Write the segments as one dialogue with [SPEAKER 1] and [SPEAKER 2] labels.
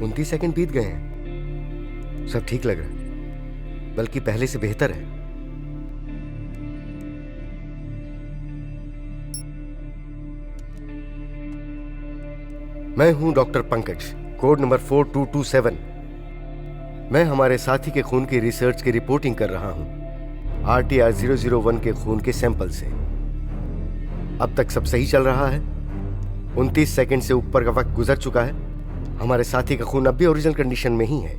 [SPEAKER 1] 29 second बीत गए हैं। सब ठीक लग रहा है, बल्कि पहले से बेहतर है। मैं हूं डॉक्टर पंकज, कोड नंबर 4227। मैं हमारे साथी के खून की रिसर्च की रिपोर्टिंग कर रहा हूं RTR 001 के खून के सैंपल से। अब तक सब सही चल रहा है। 29 सेकंड से ऊपर का वक्त गुजर चुका है। हमारे साथी का खून अब भी ओरिजिनल कंडीशन में ही है।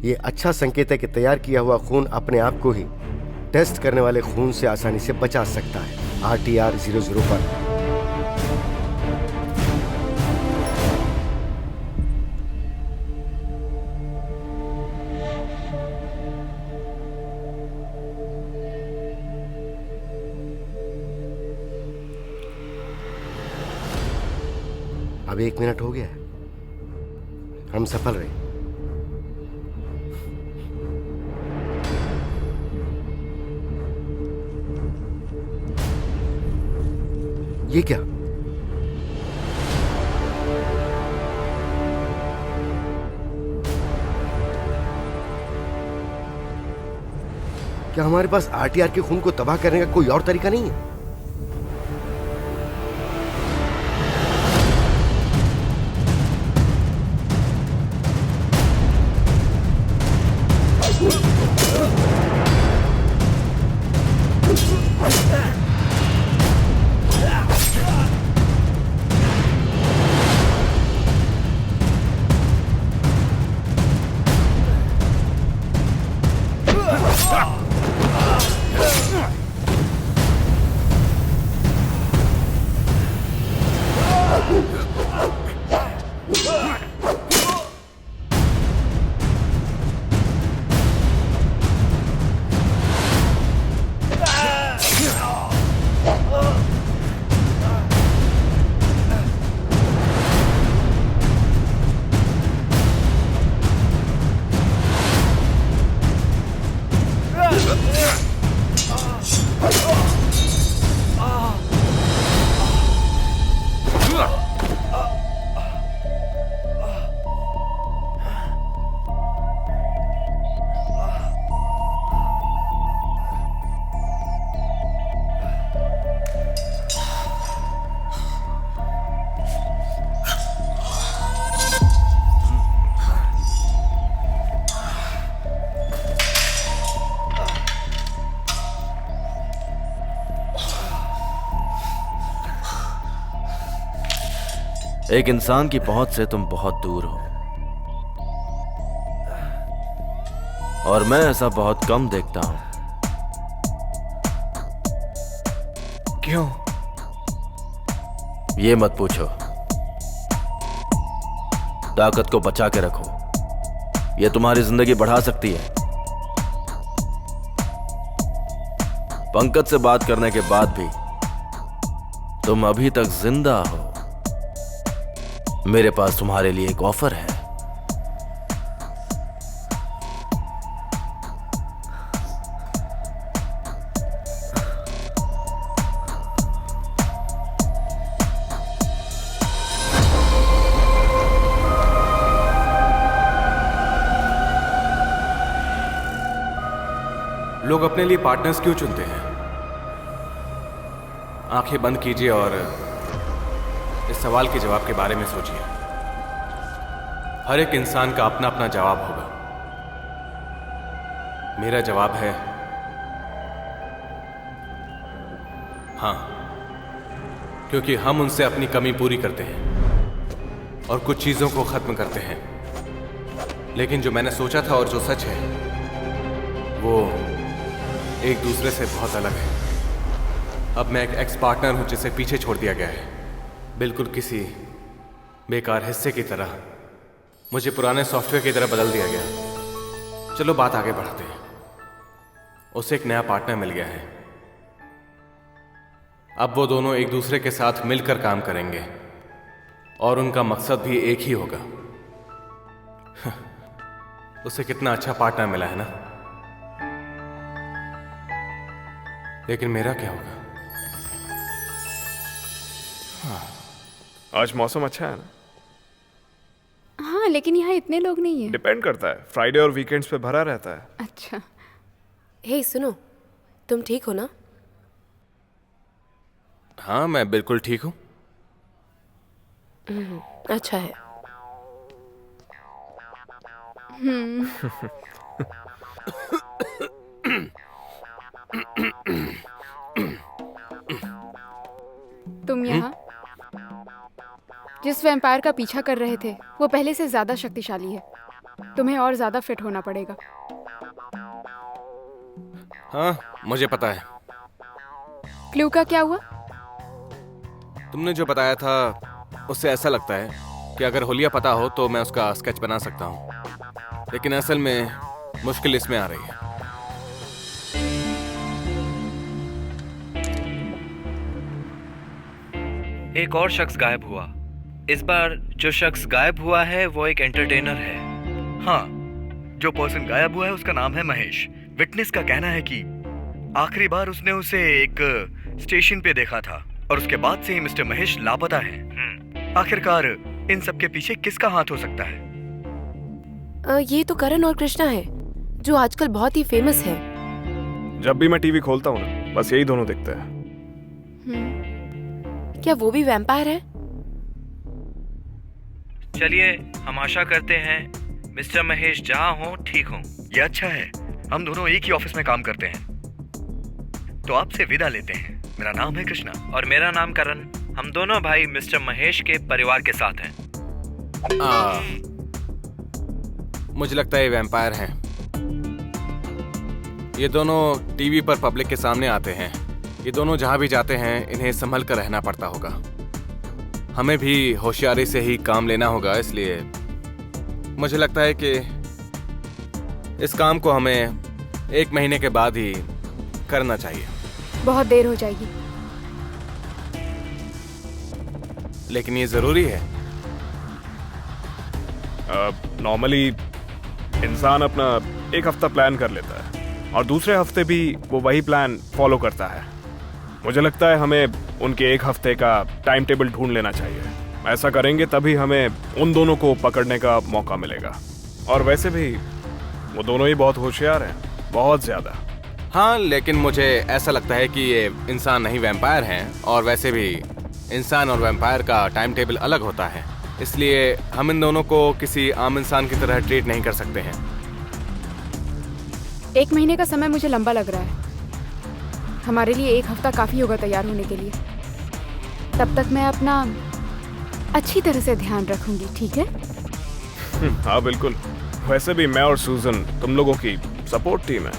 [SPEAKER 1] ये अच्छा संकेत है कि तैयार किया हुआ खून अपने आप को ही टेस्ट करने वाले खून से आसानी से बचा सकता है। RTR 001। अब 1 मिनट हो गया है। हम सफल रहे। ये क्या? क्या हमारे पास RTR के खून को तबाह करने का कोई और तरीका नहीं है?
[SPEAKER 2] एक इंसान की पहुंच से तुम बहुत दूर हो, और मैं ऐसा बहुत कम देखता हूं।
[SPEAKER 3] क्यों?
[SPEAKER 2] ये मत पूछो। ताकत को बचा के रखो, ये तुम्हारी जिंदगी बढ़ा सकती है। पंकज से बात करने के बाद भी तुम अभी तक जिंदा हो। मेरे पास तुम्हारे लिए एक ऑफर है।
[SPEAKER 3] लोग अपने लिए पार्टनर्स क्यों चुनते हैं? आंखें बंद कीजिए और इस सवाल के जवाब के बारे में सोचिए। हर एक इंसान का अपना अपना जवाब होगा। मेरा जवाब है हाँ, क्योंकि हम उनसे अपनी कमी पूरी करते हैं और कुछ चीजों को खत्म करते हैं। लेकिन जो मैंने सोचा था और जो सच है वो एक दूसरे से बहुत अलग है। अब मैं एक एक्स पार्टनर हूं जिसे पीछे छोड़ दिया गया है, बिल्कुल किसी बेकार हिस्से की तरह। मुझे पुराने सॉफ्टवेयर की तरह बदल दिया गया। चलो बात आगे बढ़ाते हैं। उसे एक नया पार्टनर मिल गया है। अब वो दोनों एक दूसरे के साथ मिलकर काम करेंगे और उनका मकसद भी एक ही होगा। उसे कितना अच्छा पार्टनर मिला है ना। लेकिन मेरा क्या होगा?
[SPEAKER 4] आज मौसम अच्छा है ना?
[SPEAKER 5] हाँ
[SPEAKER 4] हाँ, लेकिन यहाँ इतने लोग नहीं हैं।
[SPEAKER 5] डिपेंड करता है, फ्राइडे और वीकेंड्स पे भरा रहता है।
[SPEAKER 4] अच्छा,
[SPEAKER 6] हे सुनो, तुम ठीक हो ना?
[SPEAKER 3] हाँ, मैं बिल्कुल ठीक हूँ।
[SPEAKER 6] अच्छा है।
[SPEAKER 4] तुम यहाँ जिस वैम्पायर का पीछा कर रहे थे वो पहले से ज्यादा शक्तिशाली है। तुम्हें और ज्यादा फिट होना पड़ेगा।
[SPEAKER 3] हाँ, मुझे पता है।
[SPEAKER 4] क्लू का क्या हुआ?
[SPEAKER 3] तुमने जो बताया था उससे ऐसा लगता है कि अगर हुलिया पता हो तो मैं उसका स्केच बना सकता हूँ, लेकिन असल में मुश्किल इसमें आ रही है।
[SPEAKER 7] एक और शख्स गायब हुआ। इस बार जो शख्स गायब हुआ है वो एक एंटरटेनर है। हाँ, जो पर्सन गायब हुआ है उसका नाम है महेश। विटनेस का कहना है कि आखिरी बार उसने उसे एक स्टेशन पे देखा था और उसके बाद से ही मिस्टर महेश लापता है। आखिरकार इन सब के पीछे किसका हाथ हो सकता है?
[SPEAKER 6] ये तो करण और कृष्णा है, जो आजकल बहुत ही फेमस है।
[SPEAKER 5] जब भी मैं टीवी खोलता हूँ ना, बस यही दोनों दिखते हैं।
[SPEAKER 6] क्या वो भी वैम्पायर है?
[SPEAKER 7] चलिए हम आशा करते हैं मिस्टर महेश जहाँ हो ठीक हो। ये अच्छा है, हम दोनों एक ही ऑफिस में काम करते हैं। तो आपसे विदा लेते हैं। मेरा नाम है कृष्णा और मेरा नाम करण। हम दोनों भाई मिस्टर महेश के परिवार के साथ हैं।
[SPEAKER 3] मुझे लगता है ये वैम्पायर हैं। ये दोनों टीवी पर पब्लिक के सामने आते हैं। ये दोनों जहां भी जाते हैं इन्हें संभल कर रहना पड़ता होगा। हमें भी होशियारी से ही काम लेना होगा, इसलिए मुझे लगता है कि इस काम को हमें 1 महीने के बाद ही करना चाहिए।
[SPEAKER 4] बहुत देर हो जाएगी।
[SPEAKER 3] लेकिन ये जरूरी है।
[SPEAKER 5] नॉर्मली इंसान अपना 1 हफ्ता प्लान कर लेता है और दूसरे हफ्ते भी वो वही प्लान फॉलो करता है। मुझे लगता है हमें उनके 1 हफ्ते का टाइम टेबल ढूंढ लेना चाहिए। ऐसा करेंगे तभी हमें उन दोनों को पकड़ने का मौका मिलेगा। और वैसे भी वो दोनों ही बहुत होशियार हैं, बहुत ज्यादा।
[SPEAKER 3] हाँ, लेकिन मुझे ऐसा लगता है कि ये इंसान नहीं वैम्पायर हैं, और वैसे भी इंसान और वैम्पायर का टाइम टेबल अलग होता है, इसलिए हम इन दोनों को किसी आम इंसान की तरह ट्रीट नहीं कर सकते हैं।
[SPEAKER 4] 1 महीने का समय मुझे लंबा लग रहा है। हमारे लिए 1 हफ्ता काफी होगा तैयार होने के लिए। तब तक मैं अपना अच्छी तरह से ध्यान रखूंगी, ठीक है?
[SPEAKER 5] हाँ बिल्कुल। वैसे भी मैं और सूजन तुम लोगों की सपोर्ट टीम है,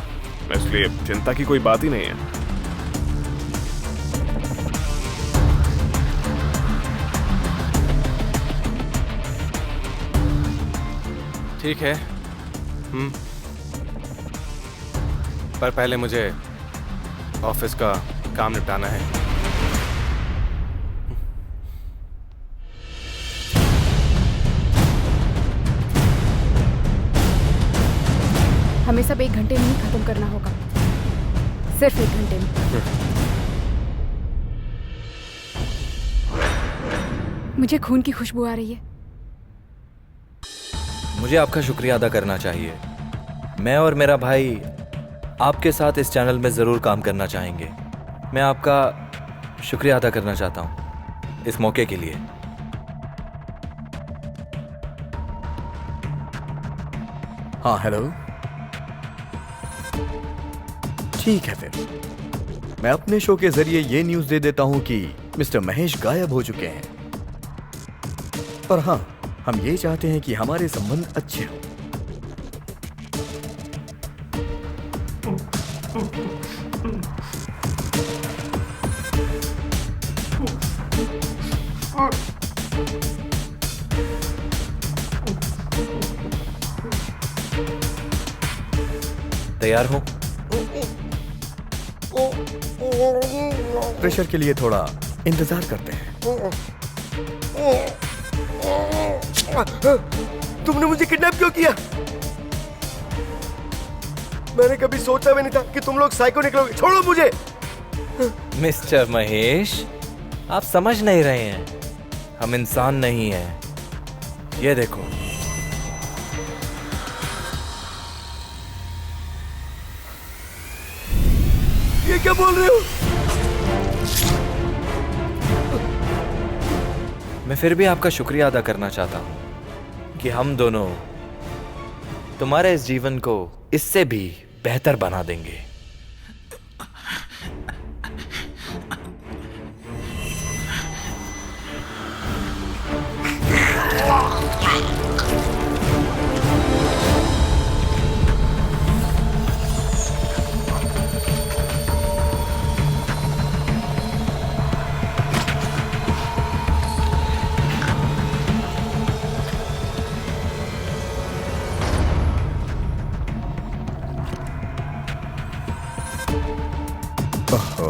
[SPEAKER 5] इसलिए चिंता की कोई बात ही नहीं है।
[SPEAKER 3] ठीक है। पर पहले मुझे ऑफिस का काम निपटाना है।
[SPEAKER 4] हमें सब 1 घंटे में ही खत्म करना होगा, सिर्फ 1 घंटे में। मुझे खून की खुशबू आ रही है।
[SPEAKER 8] मुझे आपका शुक्रिया अदा करना चाहिए। मैं और मेरा भाई आपके साथ इस चैनल में ज़रूर काम करना चाहेंगे। मैं आपका शुक्रिया अदा करना चाहता हूँ इस मौके के लिए।
[SPEAKER 9] हाँ हेलो। ठीक है फिर मैं अपने शो के जरिए ये न्यूज़ दे देता हूँ कि मिस्टर महेश गायब हो चुके हैं। और हाँ, हम ये चाहते हैं कि हमारे संबंध अच्छे हों।
[SPEAKER 8] तैयार हो?
[SPEAKER 9] प्रेशर के लिए थोड़ा इंतजार करते हैं।
[SPEAKER 1] तुमने मुझे किडनैप क्यों किया? मैंने कभी सोचा भी नहीं था कि तुम लोग साइको निकलोगे। छोड़ो मुझे।
[SPEAKER 8] मिस्टर महेश, आप समझ नहीं रहे हैं। हम इंसान नहीं हैं। ये देखो,
[SPEAKER 9] ये क्या बोल रहे हो?
[SPEAKER 8] मैं फिर भी आपका शुक्रिया अदा करना चाहता हूं कि हम दोनों तुम्हारे इस जीवन को इससे भी बेहतर बना देंगे।
[SPEAKER 9] ओहो,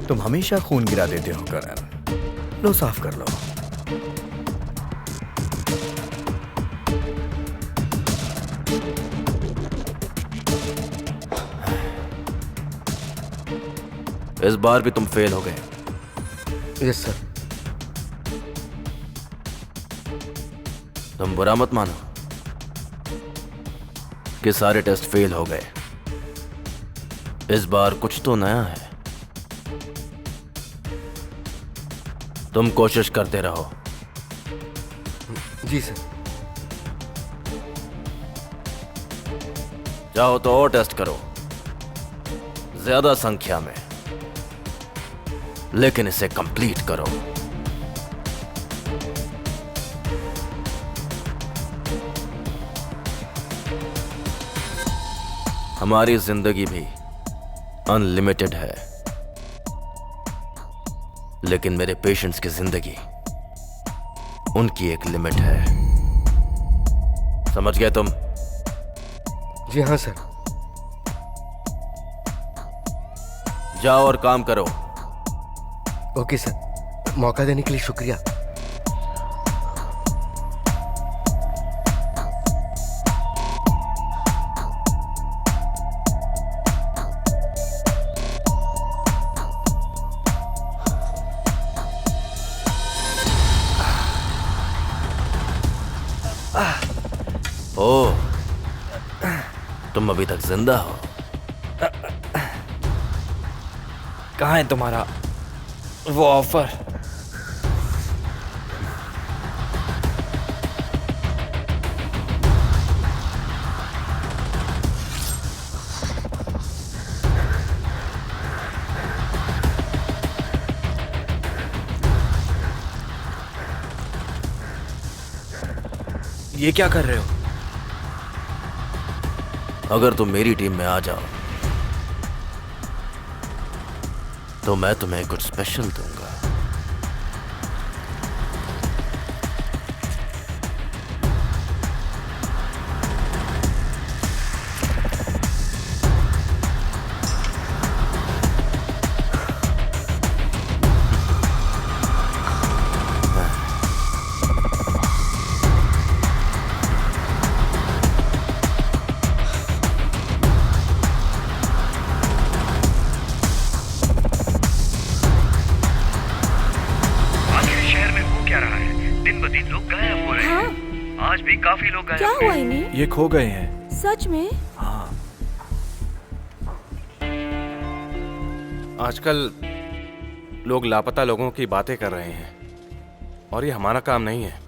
[SPEAKER 9] तुम हमेशा खून गिरा देते हो करण। लो साफ कर लो।
[SPEAKER 2] इस बार भी तुम फेल हो गए।
[SPEAKER 1] Yes sir.
[SPEAKER 2] तुम बुरा मत मानो कि सारे टेस्ट फेल हो गए। इस बार कुछ तो नया है। तुम कोशिश करते रहो।
[SPEAKER 1] जी सर।
[SPEAKER 2] चाहो तो और टेस्ट करो, ज्यादा संख्या में, लेकिन इसे कंप्लीट करो। हमारी जिंदगी भी अनलिमिटेड है, लेकिन मेरे पेशेंट्स की जिंदगी, उनकी एक लिमिट है। समझ गए तुम?
[SPEAKER 1] जी हाँ सर।
[SPEAKER 2] जाओ और काम करो।
[SPEAKER 1] ओके सर, मौका देने के लिए शुक्रिया।
[SPEAKER 2] ओह, तुम अभी तक जिंदा हो।
[SPEAKER 8] कहाँ है तुम्हारा वो ऑफर? ये क्या कर रहे हो?
[SPEAKER 2] अगर तुम मेरी टीम में आ जाओ तो मैं तुम्हें कुछ स्पेशल दूंगा।
[SPEAKER 7] काफी लोग गायब
[SPEAKER 6] क्या
[SPEAKER 7] हैं।
[SPEAKER 6] हुआ इन्हें?
[SPEAKER 8] ये खो गए हैं।
[SPEAKER 6] सच में?
[SPEAKER 8] हाँ।
[SPEAKER 3] आजकल लोग लापता लोगों की बातें कर रहे हैं और ये हमारा काम नहीं है।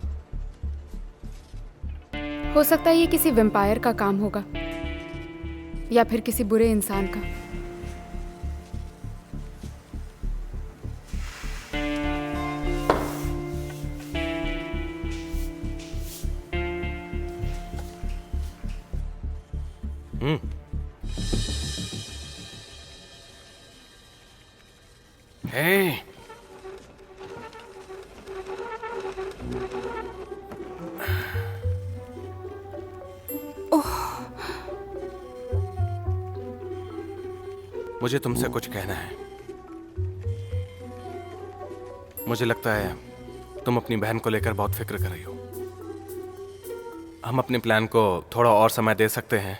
[SPEAKER 4] हो सकता है ये किसी वेम्पायर का काम होगा या फिर किसी बुरे इंसान का।
[SPEAKER 3] हे, मुझे तुमसे कुछ कहना है। मुझे लगता है तुम अपनी बहन को लेकर बहुत फिक्र कर रही हो। हम अपने प्लान को थोड़ा और समय दे सकते हैं।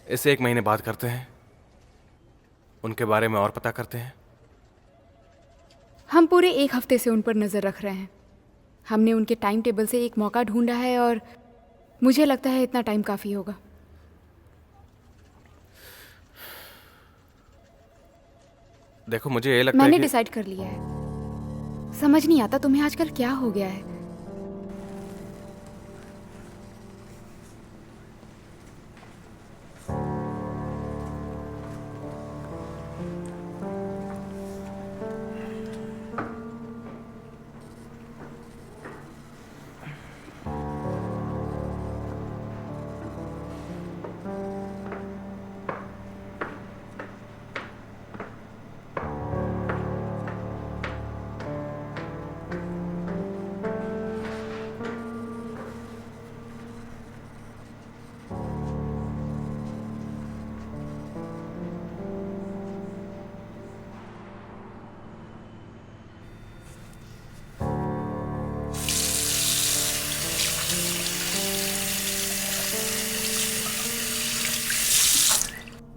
[SPEAKER 3] इसे 1 महीने बाद करते हैं, उनके बारे में और पता करते हैं।
[SPEAKER 4] हम पूरे 1 हफ्ते से उन पर नज़र रख रहे हैं। हमने उनके टाइम टेबल से एक मौका ढूंढा है और मुझे लगता है इतना टाइम काफ़ी होगा।
[SPEAKER 3] देखो मुझे ये लगता
[SPEAKER 4] मैंने
[SPEAKER 3] है कि
[SPEAKER 4] डिसाइड कर लिया है। समझ नहीं आता तुम्हें आजकल क्या हो गया है।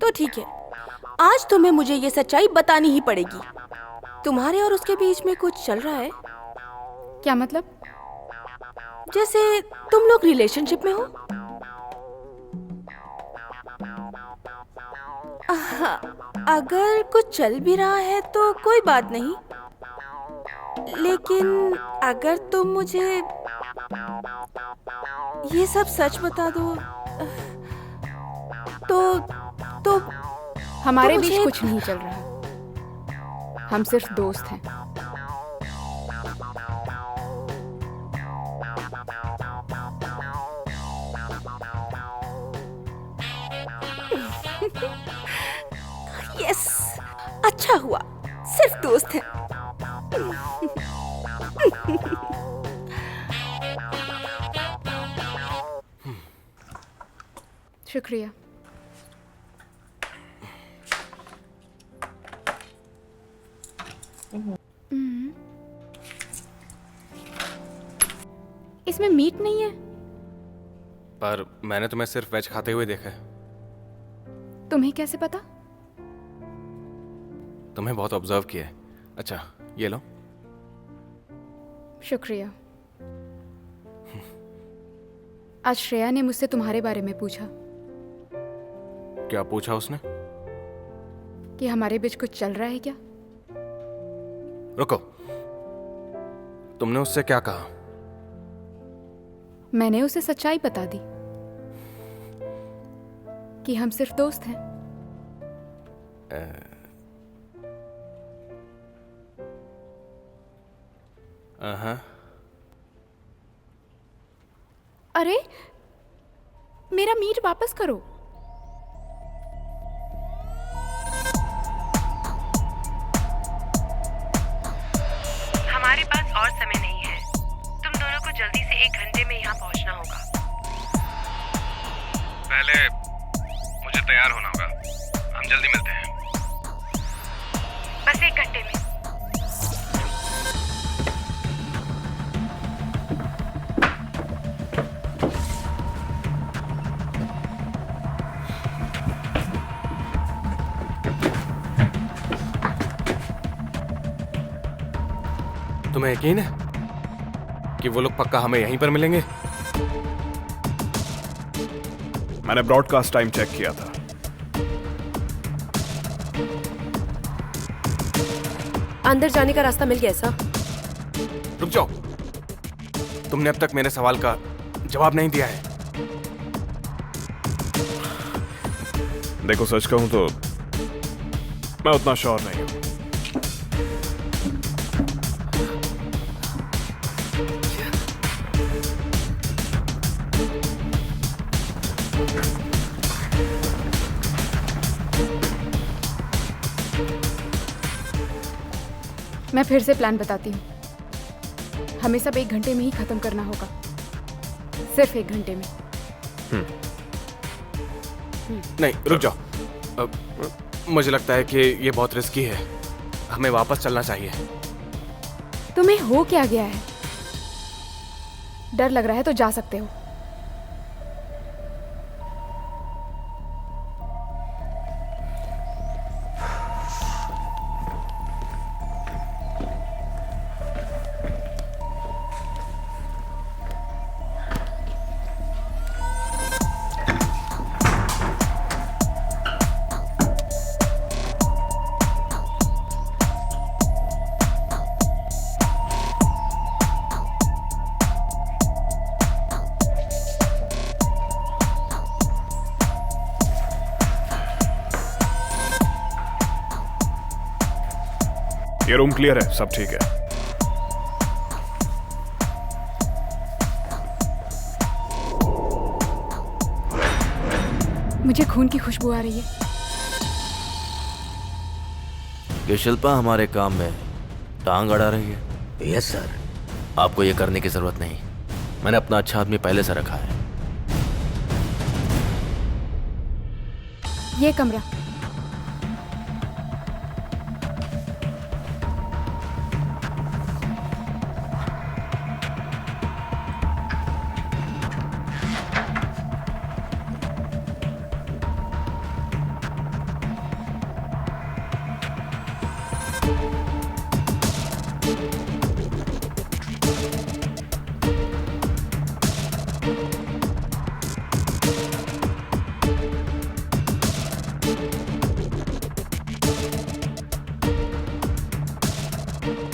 [SPEAKER 6] तो ठीक है, आज तुम्हें मुझे ये सच्चाई बतानी ही पड़ेगी। तुम्हारे और उसके बीच में कुछ चल रहा है।
[SPEAKER 4] क्या मतलब?
[SPEAKER 6] जैसे तुम लोग रिलेशनशिप में हो। अगर कुछ चल भी रहा है तो कोई बात नहीं, लेकिन अगर तुम मुझे ये सब सच बता दो तो
[SPEAKER 4] हमारे
[SPEAKER 6] तो
[SPEAKER 4] बीच
[SPEAKER 6] मुझे-
[SPEAKER 4] कुछ नहीं चल रहा। हम सिर्फ दोस्त हैं।
[SPEAKER 6] यस, अच्छा हुआ, सिर्फ दोस्त हैं।
[SPEAKER 4] शुक्रिया। इसमें मीट नहीं है।
[SPEAKER 3] पर मैंने तुम्हें सिर्फ वेज खाते हुए देखा है।
[SPEAKER 4] तुम्हें कैसे पता?
[SPEAKER 3] तुम्हें बहुत ऑब्जर्व किया है। अच्छा ये लो।
[SPEAKER 4] शुक्रिया। आज श्रेया ने मुझसे तुम्हारे बारे में पूछा
[SPEAKER 3] क्या पूछा उसने?
[SPEAKER 4] कि हमारे बीच कुछ चल रहा है क्या।
[SPEAKER 3] रुको, तुमने उससे क्या कहा?
[SPEAKER 4] मैंने उसे सच्चाई बता दी कि हम सिर्फ दोस्त हैं। अरे मेरा मीट वापस करो।
[SPEAKER 6] हमारे पास और समय नहीं है। तुम दोनों को जल्दी से 1 घंटे में यहाँ पहुँचना होगा।
[SPEAKER 3] पहले मुझे तैयार होना होगा। हम जल्दी मिलते हैं।
[SPEAKER 6] बस 1 घंटे में।
[SPEAKER 3] तुम्हें यकीन है कि वो लोग पक्का हमें यहीं पर मिलेंगे?
[SPEAKER 5] मैंने ब्रॉडकास्ट टाइम चेक किया था।
[SPEAKER 6] अंदर जाने का रास्ता मिल गया ऐसा?
[SPEAKER 3] रुक जाओ, तुमने अब तक मेरे सवाल का जवाब नहीं दिया है।
[SPEAKER 5] देखो सच कहूं तो मैं उतना श्योर नहीं हूं।
[SPEAKER 4] मैं फिर से प्लान बताती हूँ। हमें सब 1 घंटे में ही खत्म करना होगा। सिर्फ 1 घंटे में।
[SPEAKER 3] नहीं रुक जाओ, मुझे लगता है कि ये बहुत रिस्की है। हमें वापस चलना चाहिए।
[SPEAKER 4] तुम्हें हो क्या गया है? डर लग रहा है तो जा सकते हो।
[SPEAKER 5] ये रूम क्लियर है, सब ठीक है।
[SPEAKER 4] मुझे खून की खुशबू आ रही है।
[SPEAKER 2] ये शिल्पा हमारे काम में टांग अड़ा रही है।
[SPEAKER 1] Yes sir.
[SPEAKER 2] आपको ये करने की जरूरत नहीं, मैंने अपना अच्छा आदमी पहले से रखा है।
[SPEAKER 4] ये कमरा।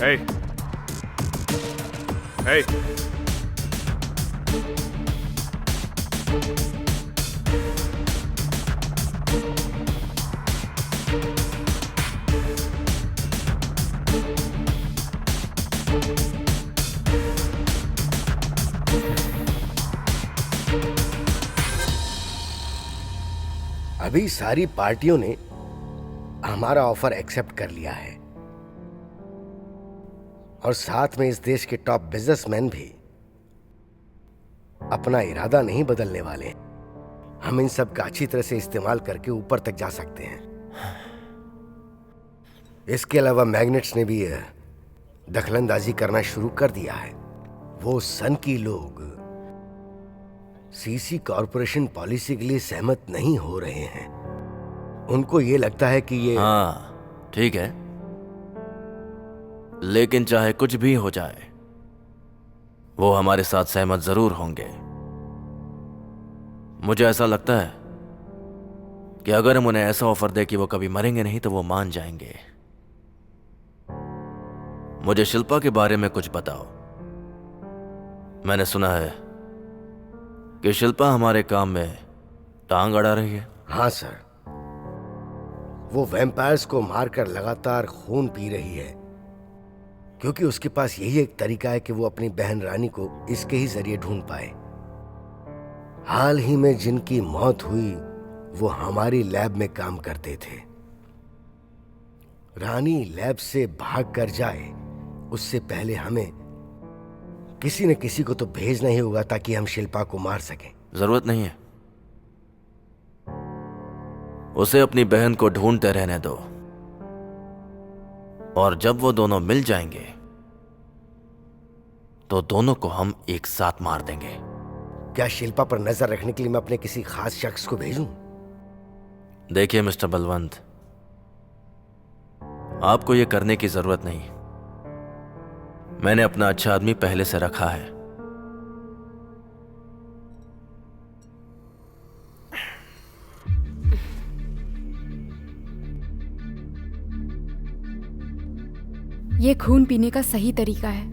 [SPEAKER 5] Hey. Hey.
[SPEAKER 1] अभी सारी पार्टियों ने हमारा ऑफर एक्सेप्ट कर लिया है और साथ में इस देश के टॉप बिजनेसमैन भी अपना इरादा नहीं बदलने वाले। हम इन सब का अच्छी तरह से इस्तेमाल करके ऊपर तक जा सकते हैं। इसके अलावा मैग्नेट्स ने भी दखलंदाजी करना शुरू कर दिया है। वो सन की लोग सीसी कॉरपोरेशन पॉलिसी के लिए सहमत नहीं हो रहे हैं। उनको ये लगता है कि ये
[SPEAKER 2] हाँ ठीक है, लेकिन चाहे कुछ भी हो जाए वो हमारे साथ सहमत जरूर होंगे। मुझे ऐसा लगता है कि अगर हम उन्हें ऐसा ऑफर दे कि वो कभी मरेंगे नहीं तो वो मान जाएंगे। मुझे शिल्पा के बारे में कुछ बताओ। मैंने सुना है कि शिल्पा हमारे काम में टांग अड़ा रही है।
[SPEAKER 1] हाँ सर, वो वैम्पायर्स को मारकर लगातार खून पी रही है क्योंकि उसके पास यही एक तरीका है कि वो अपनी बहन रानी को इसके ही जरिए ढूंढ पाए। हाल ही में जिनकी मौत हुई वो हमारी लैब में काम करते थे। रानी लैब से भाग कर जाए उससे पहले हमें किसी न किसी को तो भेजना ही होगा ताकि हम शिल्पा को मार सकें।
[SPEAKER 2] जरूरत नहीं है, उसे अपनी बहन को ढूंढते रहने दो और जब वो दोनों मिल जाएंगे तो दोनों को हम एक साथ मार देंगे।
[SPEAKER 1] क्या शिल्पा पर नजर रखने के लिए मैं अपने किसी खास शख्स को भेजूं?
[SPEAKER 2] देखिए मिस्टर बलवंत, आपको यह करने की जरूरत नहीं। मैंने अपना अच्छा आदमी पहले से रखा है।
[SPEAKER 4] ये खून पीने का सही तरीका है।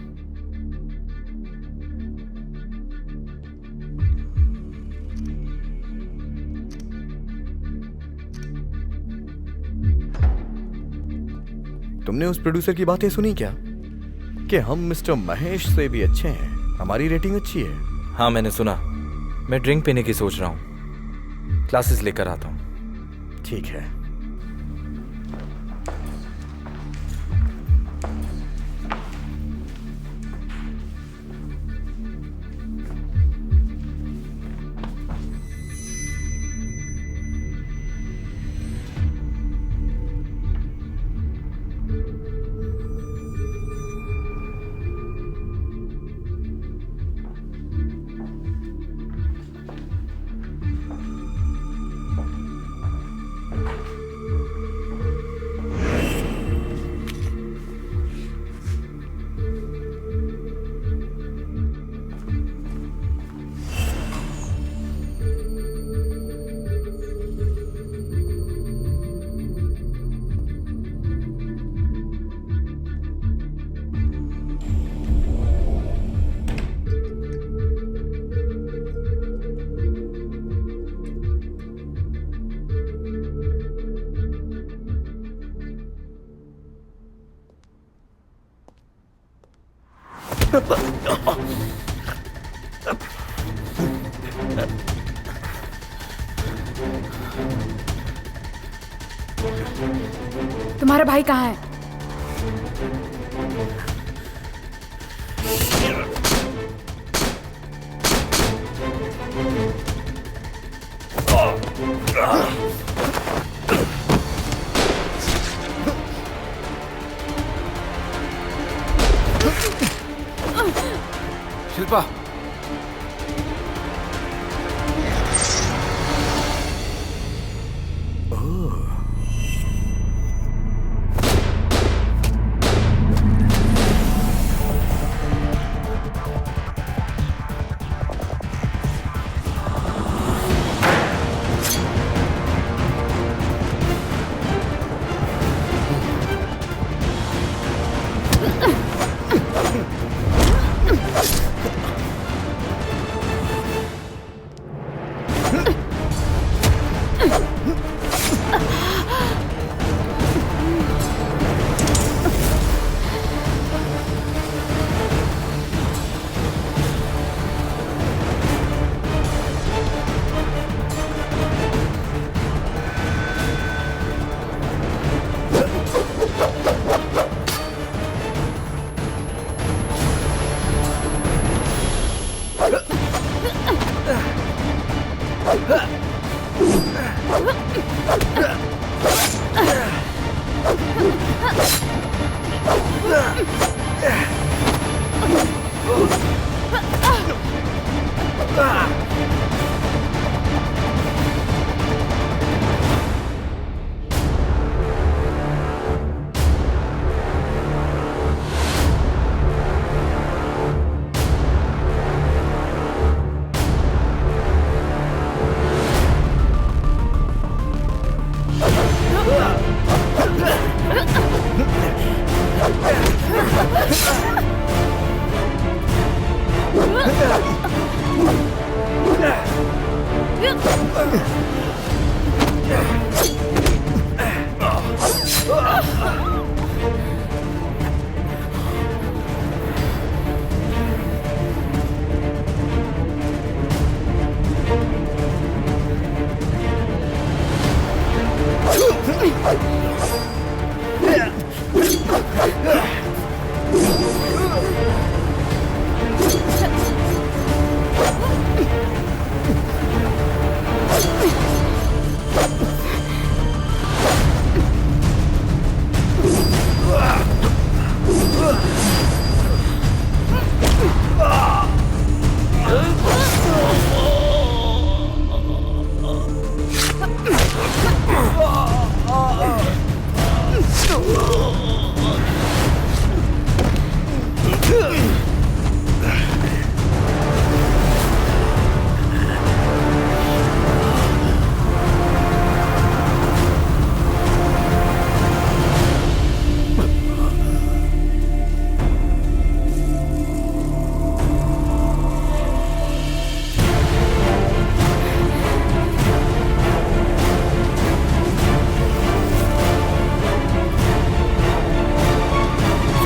[SPEAKER 9] तुमने उस प्रोड्यूसर की बातें सुनी क्या कि हम मिस्टर महेश से भी अच्छे हैं, हमारी रेटिंग अच्छी है?
[SPEAKER 8] हाँ मैंने सुना। मैं ड्रिंक पीने की सोच रहा हूँ, क्लासेस लेकर आता हूँ।
[SPEAKER 9] ठीक है।
[SPEAKER 4] तुम्हारा भाई कहाँ है?
[SPEAKER 3] शिल्पा,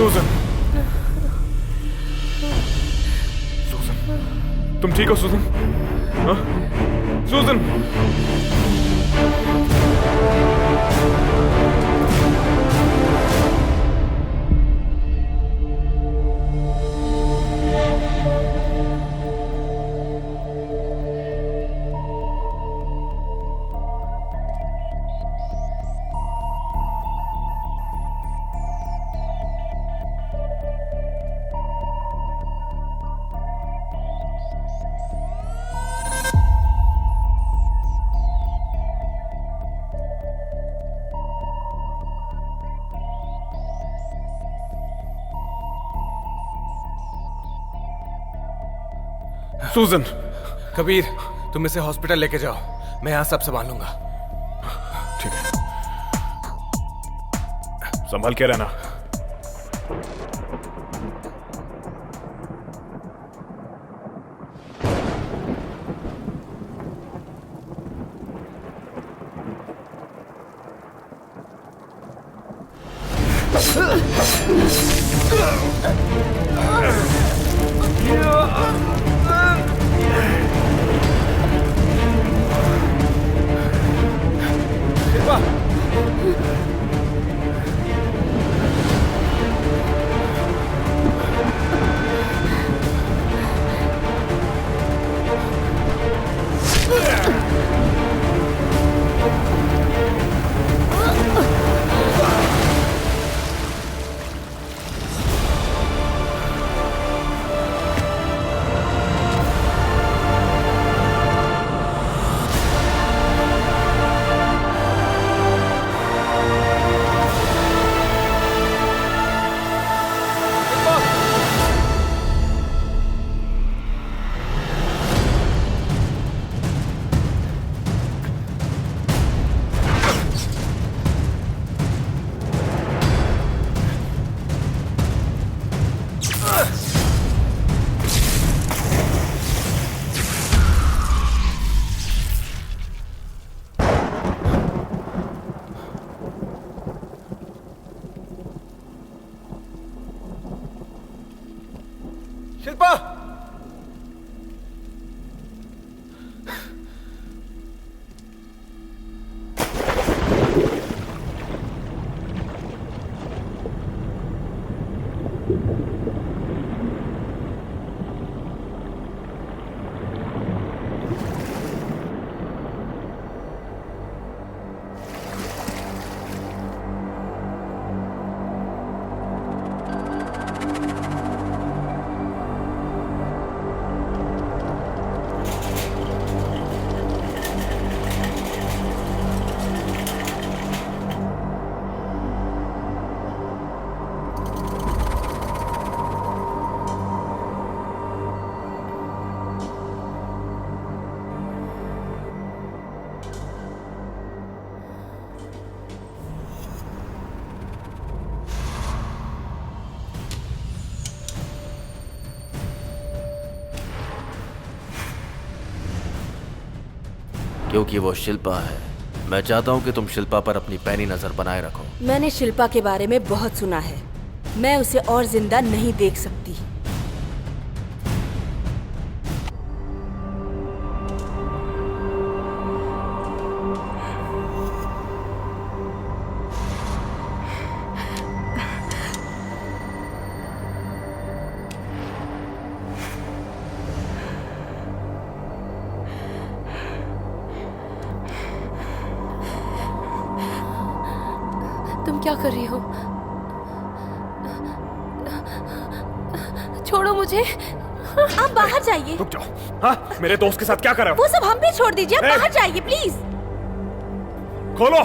[SPEAKER 5] सूजन, सूजन, तुम ठीक हो सूजन? हाँ? सूजन, सूजन,
[SPEAKER 3] कबीर, तुम इसे हॉस्पिटल लेके जाओ, मैं यहाँ सब संभाल लूंगा।
[SPEAKER 5] ठीक है, संभल के रहना।
[SPEAKER 3] शिल्पा!
[SPEAKER 2] क्योंकि वो शिल्पा है, मैं चाहता हूँ कि तुम शिल्पा पर अपनी पैनी नजर बनाए रखो।
[SPEAKER 6] मैंने शिल्पा के बारे में बहुत सुना है। मैं उसे और जिंदा नहीं देख सकती। तुम क्या कर रही हो? छोड़ो मुझे। आप बाहर जाइए।
[SPEAKER 5] रुक जाओ। हाँ, मेरे दोस्त के साथ क्या कर रहे हो?
[SPEAKER 6] वो सब हम पे छोड़ दीजिए। आप बाहर जाइए प्लीज।
[SPEAKER 5] खोलो।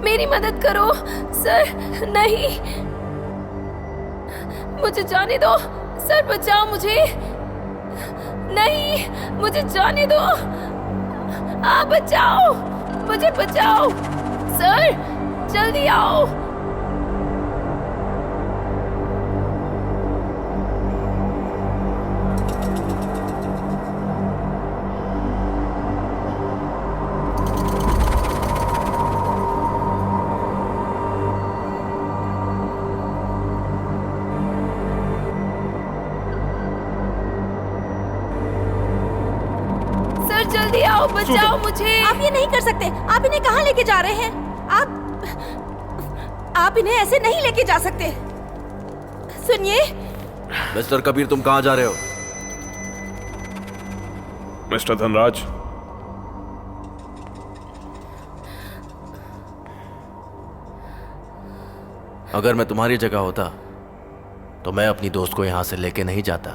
[SPEAKER 6] मेरी मदद करो सर। नहीं, मुझे जाने दो सर। बचाओ मुझे। नहीं, मुझे जाने दो। आप बचाओ मुझे। बचाओ सर, जल्दी आओ। सर जल्दी आओ, बचाओ मुझे। आप ये नहीं कर सकते। आप इन्हें कहाँ लेके जा रहे हैं? आप इन्हें ऐसे नहीं लेके जा सकते। सुनिए
[SPEAKER 2] मिस्टर कबीर, तुम कहाँ जा रहे हो?
[SPEAKER 5] मिस्टर धनराज,
[SPEAKER 2] अगर मैं तुम्हारी जगह होता तो मैं अपनी दोस्त को यहां से लेके नहीं जाता।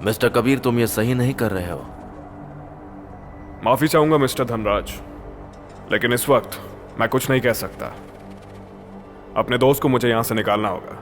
[SPEAKER 2] मिस्टर कबीर, तुम ये सही नहीं कर रहे हो।
[SPEAKER 5] माफी चाहूंगा मिस्टर धनराज, लेकिन इस वक्त मैं कुछ नहीं कह सकता। अपने दोस्त को मुझे यहां से निकालना होगा।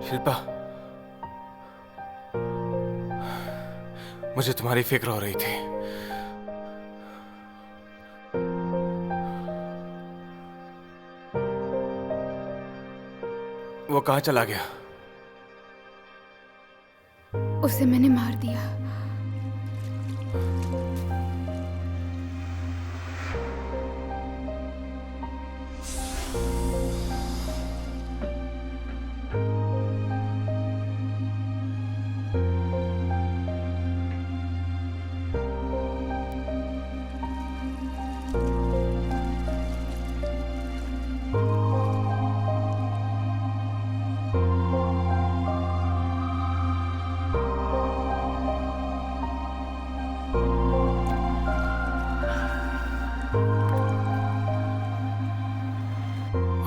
[SPEAKER 3] शिल्पा, मुझे तुम्हारी फिक्र हो रही थी। वो कहाँ चला गया?
[SPEAKER 4] उसे मैंने मार दिया।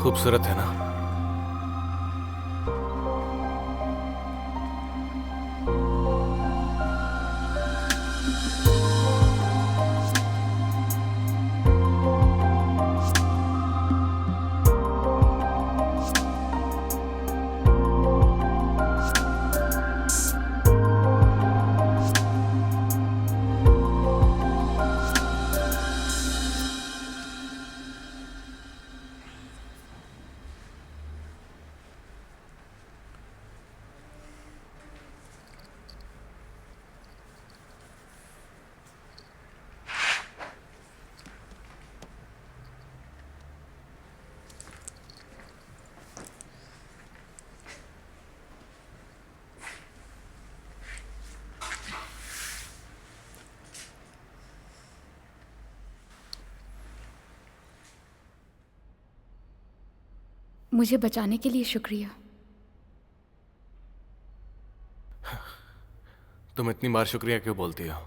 [SPEAKER 3] खूबसूरत है ना?
[SPEAKER 4] मुझे बचाने के लिए शुक्रिया।
[SPEAKER 3] तुम इतनी बार शुक्रिया क्यों बोलती हो?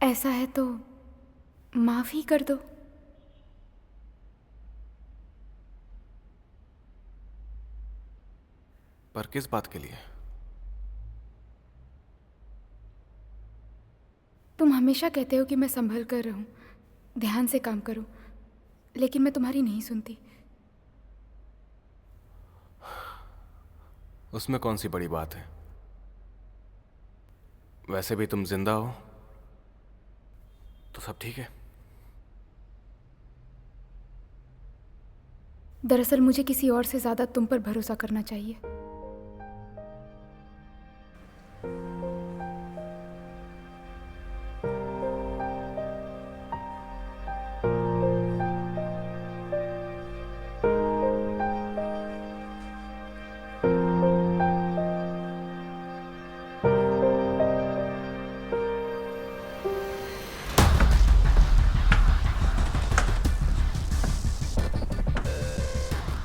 [SPEAKER 4] ऐसा है तो माफ ही कर दो।
[SPEAKER 3] पर किस बात के लिए?
[SPEAKER 4] तुम हमेशा कहते हो कि मैं संभल कर रहूं, ध्यान से काम करूं, लेकिन मैं तुम्हारी नहीं सुनती।
[SPEAKER 3] उसमें कौन सी बड़ी बात है? वैसे भी तुम जिंदा हो तो सब ठीक है।
[SPEAKER 4] दरअसल मुझे किसी और से ज्यादा तुम पर भरोसा करना चाहिए।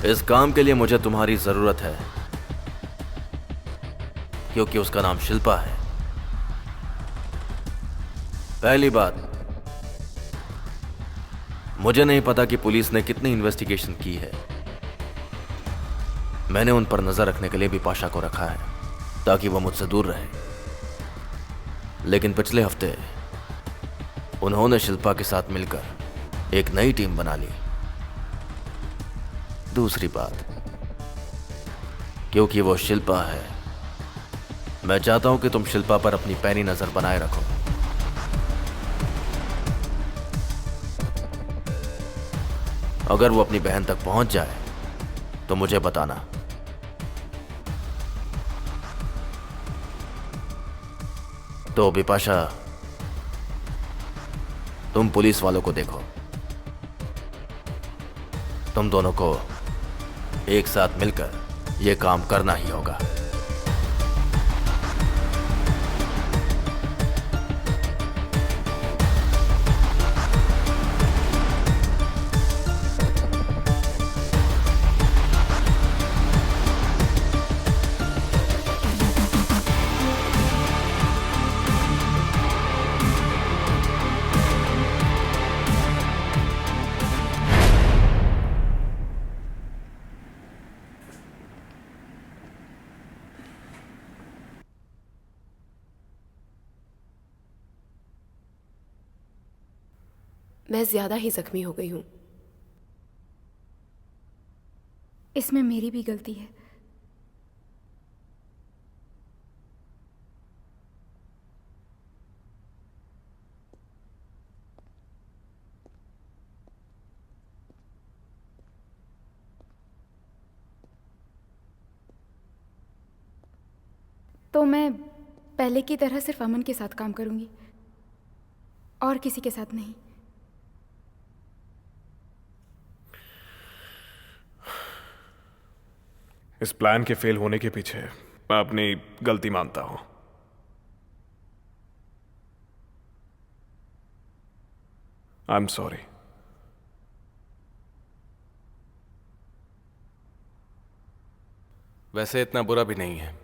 [SPEAKER 2] इस काम के लिए मुझे तुम्हारी जरूरत है, क्योंकि उसका नाम शिल्पा है। पहली बात, मुझे नहीं पता कि पुलिस ने कितनी इन्वेस्टिगेशन की है। मैंने उन पर नजर रखने के लिए भी पाशा को रखा है ताकि वह मुझसे दूर रहे, लेकिन पिछले हफ्ते उन्होंने शिल्पा के साथ मिलकर एक नई टीम बना ली। दूसरी बात, क्योंकि वो शिल्पा है, मैं चाहता हूं कि तुम शिल्पा पर अपनी पैनी नजर बनाए रखो। अगर वो अपनी बहन तक पहुंच जाए तो मुझे बताना। तो बिपाशा, तुम पुलिस वालों को देखो, तुम दोनों को एक साथ मिलकर यह काम करना ही होगा।
[SPEAKER 6] मैं ज्यादा ही जख्मी हो गई हूँ।
[SPEAKER 4] इसमें मेरी भी गलती है। तो मैं पहले की तरह सिर्फ अमन के साथ काम करूंगी और किसी के साथ नहीं।
[SPEAKER 5] इस प्लान के फेल होने के पीछे मैं अपनी गलती मानता हूं। I am sorry.
[SPEAKER 3] वैसे इतना बुरा भी नहीं है।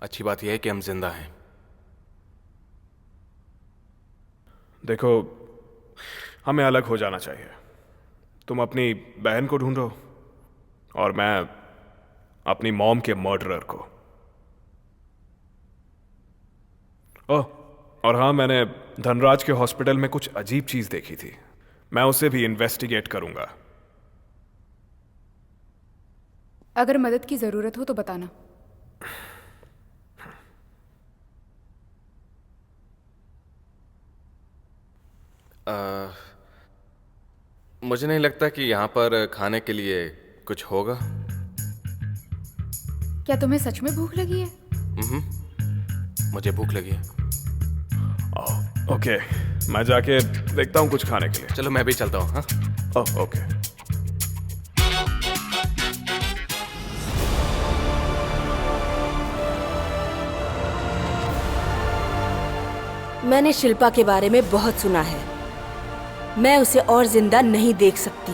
[SPEAKER 3] अच्छी बात यह है कि हम जिंदा हैं।
[SPEAKER 5] देखो, हमें अलग हो जाना चाहिए। तुम अपनी बहन को ढूंढो और मैं अपनी मॉम के मर्डरर को। ओह, और हाँ, मैंने धनराज के हॉस्पिटल में कुछ अजीब चीज देखी थी। मैं उसे भी इन्वेस्टिगेट करूंगा।
[SPEAKER 4] अगर मदद की जरूरत हो तो बताना।
[SPEAKER 3] मुझे नहीं लगता कि यहाँ पर खाने के लिए कुछ होगा।
[SPEAKER 4] क्या तुम्हें सच में भूख लगी है?
[SPEAKER 3] मुझे भूख लगी है।
[SPEAKER 5] ओके, मैं जाके देखता हूँ कुछ खाने के लिए।
[SPEAKER 3] चलो मैं भी चलता हूँ। हाँ,
[SPEAKER 5] ओह, ओके।
[SPEAKER 10] मैंने शिल्पा के बारे में बहुत सुना है। मैं उसे और जिंदा नहीं देख सकती।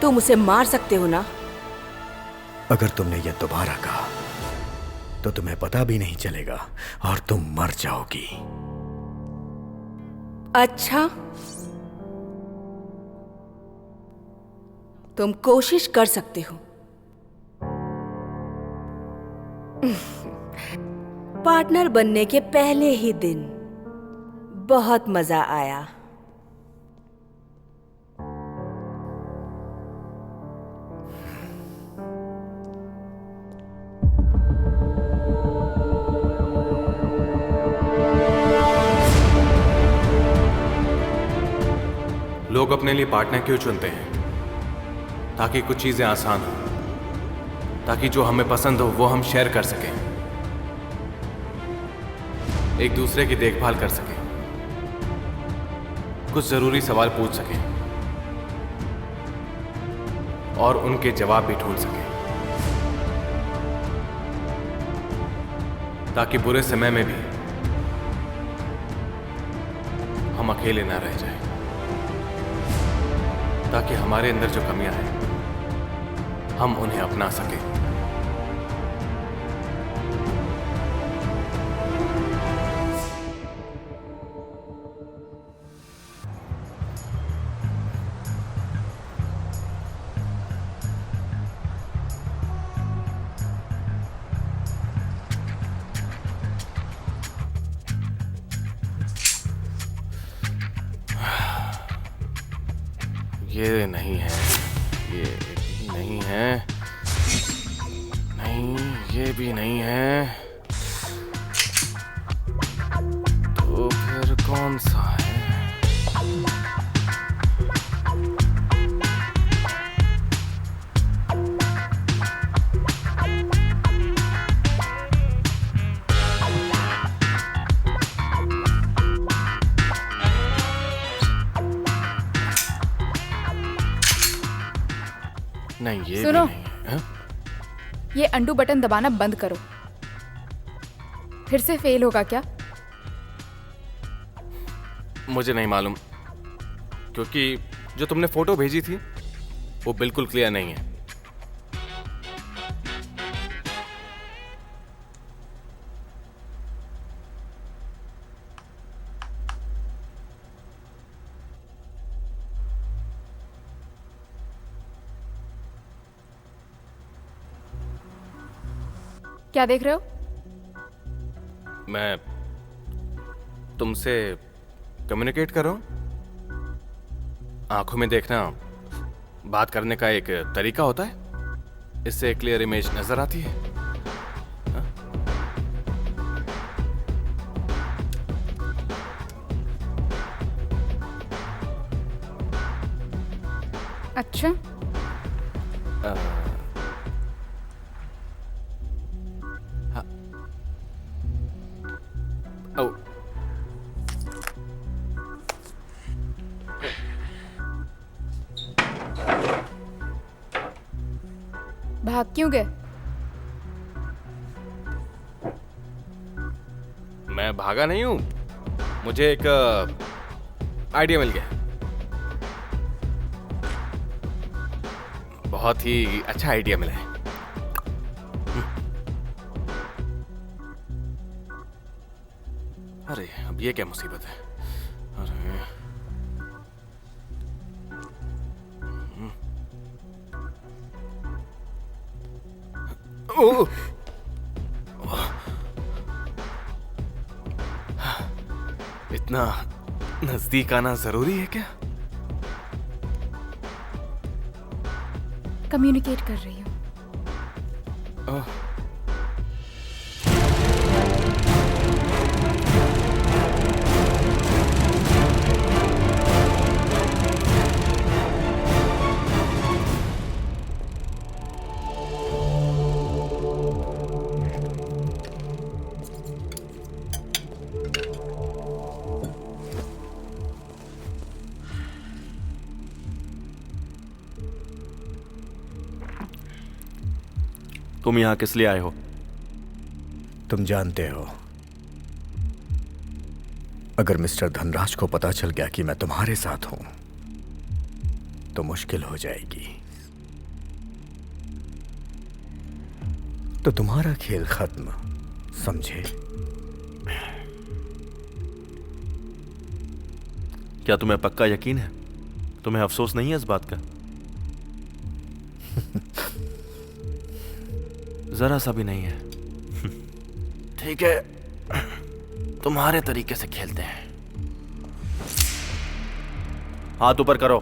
[SPEAKER 10] तुम उसे मार सकते हो ना?
[SPEAKER 9] अगर तुमने यह दोबारा कहा तो तुम्हें पता भी नहीं चलेगा और तुम मर जाओगी।
[SPEAKER 10] अच्छा, तुम कोशिश कर सकते हो। पार्टनर बनने के पहले ही दिन बहुत मजा आया।
[SPEAKER 3] लोग अपने लिए पार्टनर क्यों चुनते हैं? ताकि कुछ चीजें आसान हो, ताकि जो हमें पसंद हो वो हम शेयर कर सकें, एक दूसरे की देखभाल कर सकें, कुछ जरूरी सवाल पूछ सकें और उनके जवाब भी ढूंढ सकें, ताकि बुरे समय में भी हम अकेले ना रह जाएं, ताकि हमारे अंदर जो कमियां हैं हम उन्हें अपना सकें। ये नहीं है, ये भी नहीं है, नहीं, ये भी नहीं है, तो फिर कौन सा है? नहीं, ये
[SPEAKER 4] सुनो,
[SPEAKER 3] भी नहीं है।
[SPEAKER 4] ये अंडू बटन दबाना बंद करो। फिर से फेल होगा क्या?
[SPEAKER 3] मुझे नहीं मालूम, क्योंकि जो तुमने फोटो भेजी थी वो बिल्कुल क्लियर नहीं है।
[SPEAKER 4] क्या देख रहे हो?
[SPEAKER 3] मैं तुमसे कम्युनिकेट कर रहा हूं। आंखों में देखना बात करने का एक तरीका होता है। इससे क्लियर इमेज नजर आती है।
[SPEAKER 4] अच्छा,
[SPEAKER 3] ओ,
[SPEAKER 4] भाग क्यों गए?
[SPEAKER 3] मैं भागा नहीं हूं, मुझे एक आइडिया मिल गया। बहुत ही अच्छा आइडिया मिला है। अरे अब ये क्या मुसीबत है। अरे ओह! इतना नजदीक आना जरूरी है क्या?
[SPEAKER 4] कम्युनिकेट कर रही हूँ।
[SPEAKER 3] ओह,
[SPEAKER 2] तुम यहाँ किस लिए आए हो?
[SPEAKER 9] तुम जानते हो, अगर मिस्टर धनराज को पता चल गया कि मैं तुम्हारे साथ हूं तो मुश्किल हो जाएगी। तो तुम्हारा खेल खत्म, समझे?
[SPEAKER 2] क्या तुम्हें पक्का यकीन है? तुम्हें अफसोस नहीं है इस बात का? जरा सा भी नहीं है। ठीक है, तुम्हारे तरीके से खेलते हैं। हाथ ऊपर करो,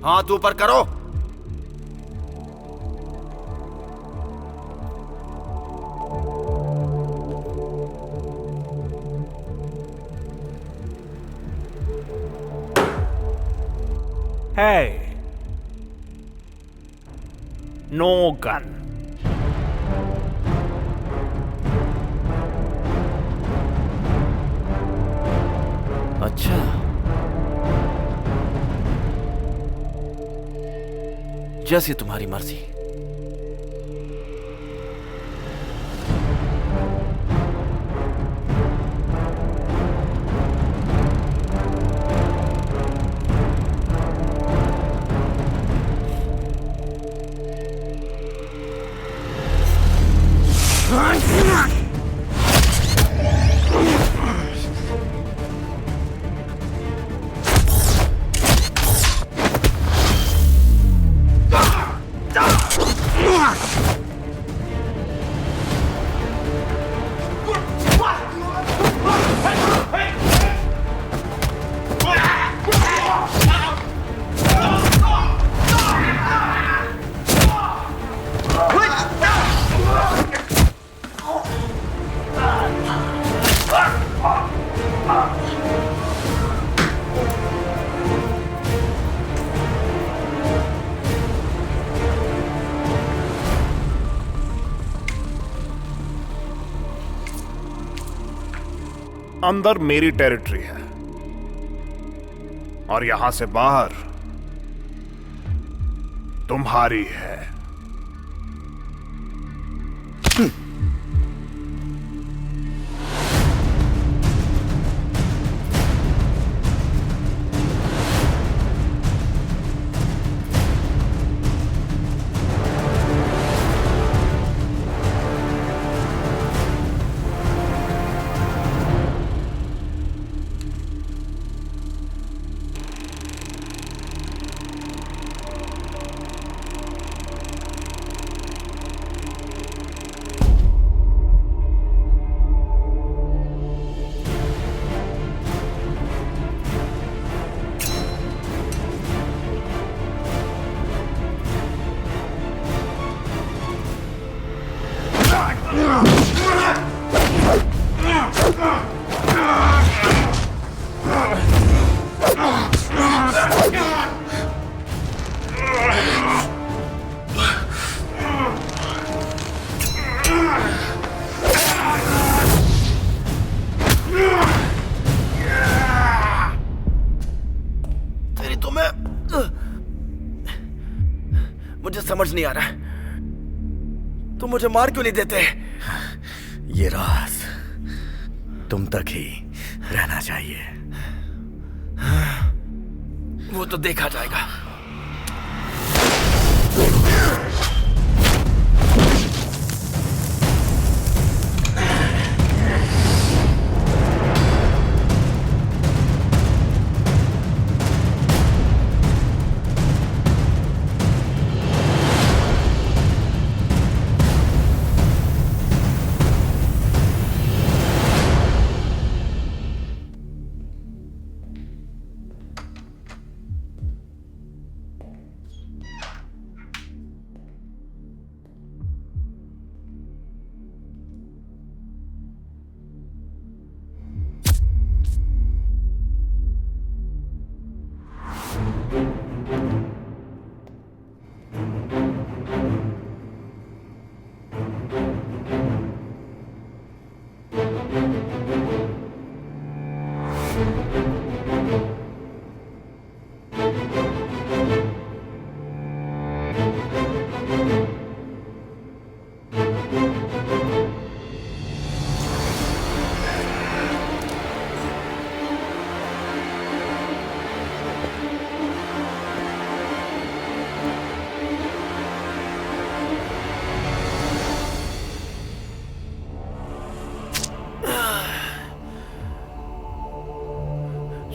[SPEAKER 2] हाथ ऊपर करो।
[SPEAKER 5] Hey, no gun.
[SPEAKER 2] अच्छा, जैसी तुम्हारी मर्जी।
[SPEAKER 5] अंदर मेरी टेरिटरी है और यहां से बाहर तुम्हारी है।
[SPEAKER 2] तेरी तो मैं मुझे समझ नहीं आ रहा है, तुम मुझे मार क्यों नहीं देते?
[SPEAKER 9] ये राज तुम तक ही रहना चाहिए।
[SPEAKER 2] वो तो देखा जाएगा।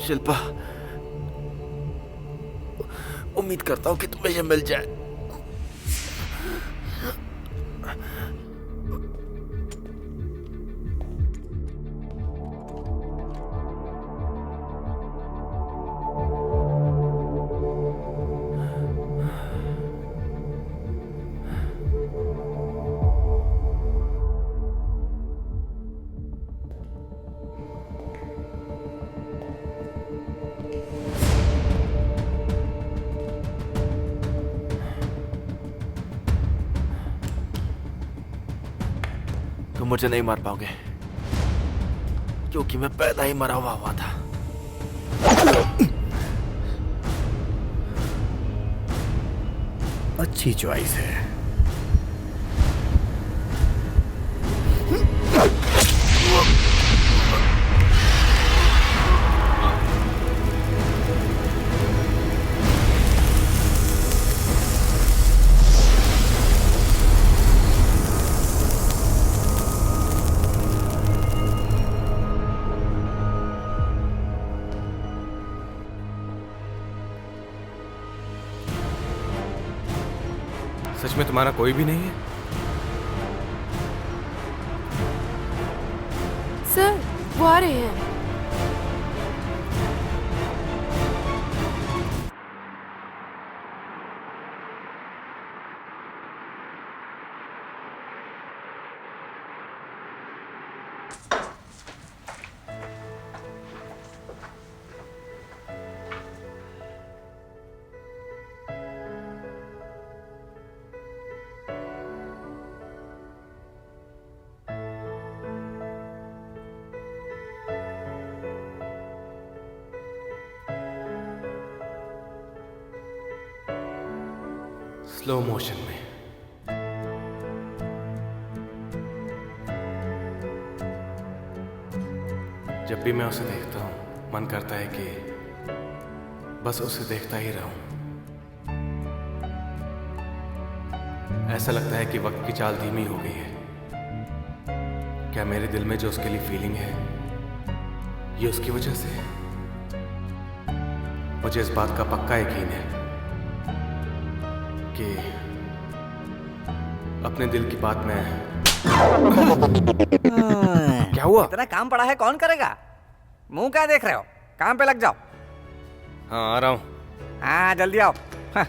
[SPEAKER 2] शिल्पा, उम्मीद करता हूं कि तुम्हें ये मिल जाए। तुम मुझे नहीं मार पाओगे क्योंकि मैं पैदा ही मरा हुआ था।
[SPEAKER 9] अच्छी चॉइस है।
[SPEAKER 3] सच में तुम्हारा कोई भी नहीं है?
[SPEAKER 6] सर, वो आ रहे हैं। स्लो मोशन में। जब भी मैं उसे देखता हूं मन करता है कि बस उसे देखता ही रहूं। ऐसा लगता है कि वक्त की चाल धीमी हो गई है। क्या मेरे दिल में जो उसके लिए फीलिंग है ये उसकी वजह से है? मुझे इस बात का पक्का यकीन है कि अपने दिल की बात में क्या हुआ?
[SPEAKER 11] इतना काम पड़ा है, कौन करेगा? मुंह क्या देख रहे हो? काम पे लग जाओ।
[SPEAKER 3] हाँ, आ रहा हूं।
[SPEAKER 11] हाँ, जल्दी आओ। हाँ।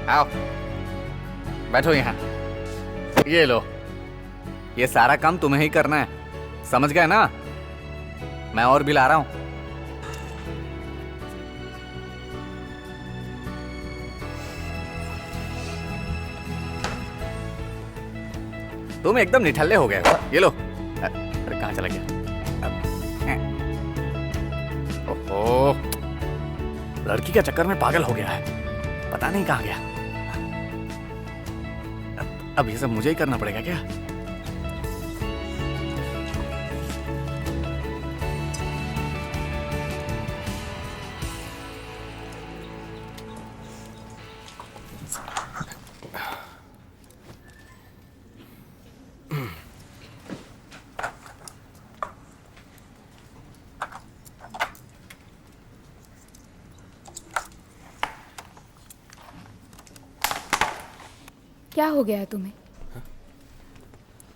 [SPEAKER 11] आओ बैठो यहाँ। ये लो, ये सारा काम तुम्हें ही करना है, समझ गए ना? मैं और भी ला रहा हूं। तुम एकदम निठल्ले हो गए हो। ये लो। अरे कहाँ चला गया? ओहो, लड़की के चक्कर में पागल हो गया है, पता नहीं कहाँ गया। अब ये सब मुझे ही करना पड़ेगा क्या?
[SPEAKER 4] क्या हो गया है तुम्हें?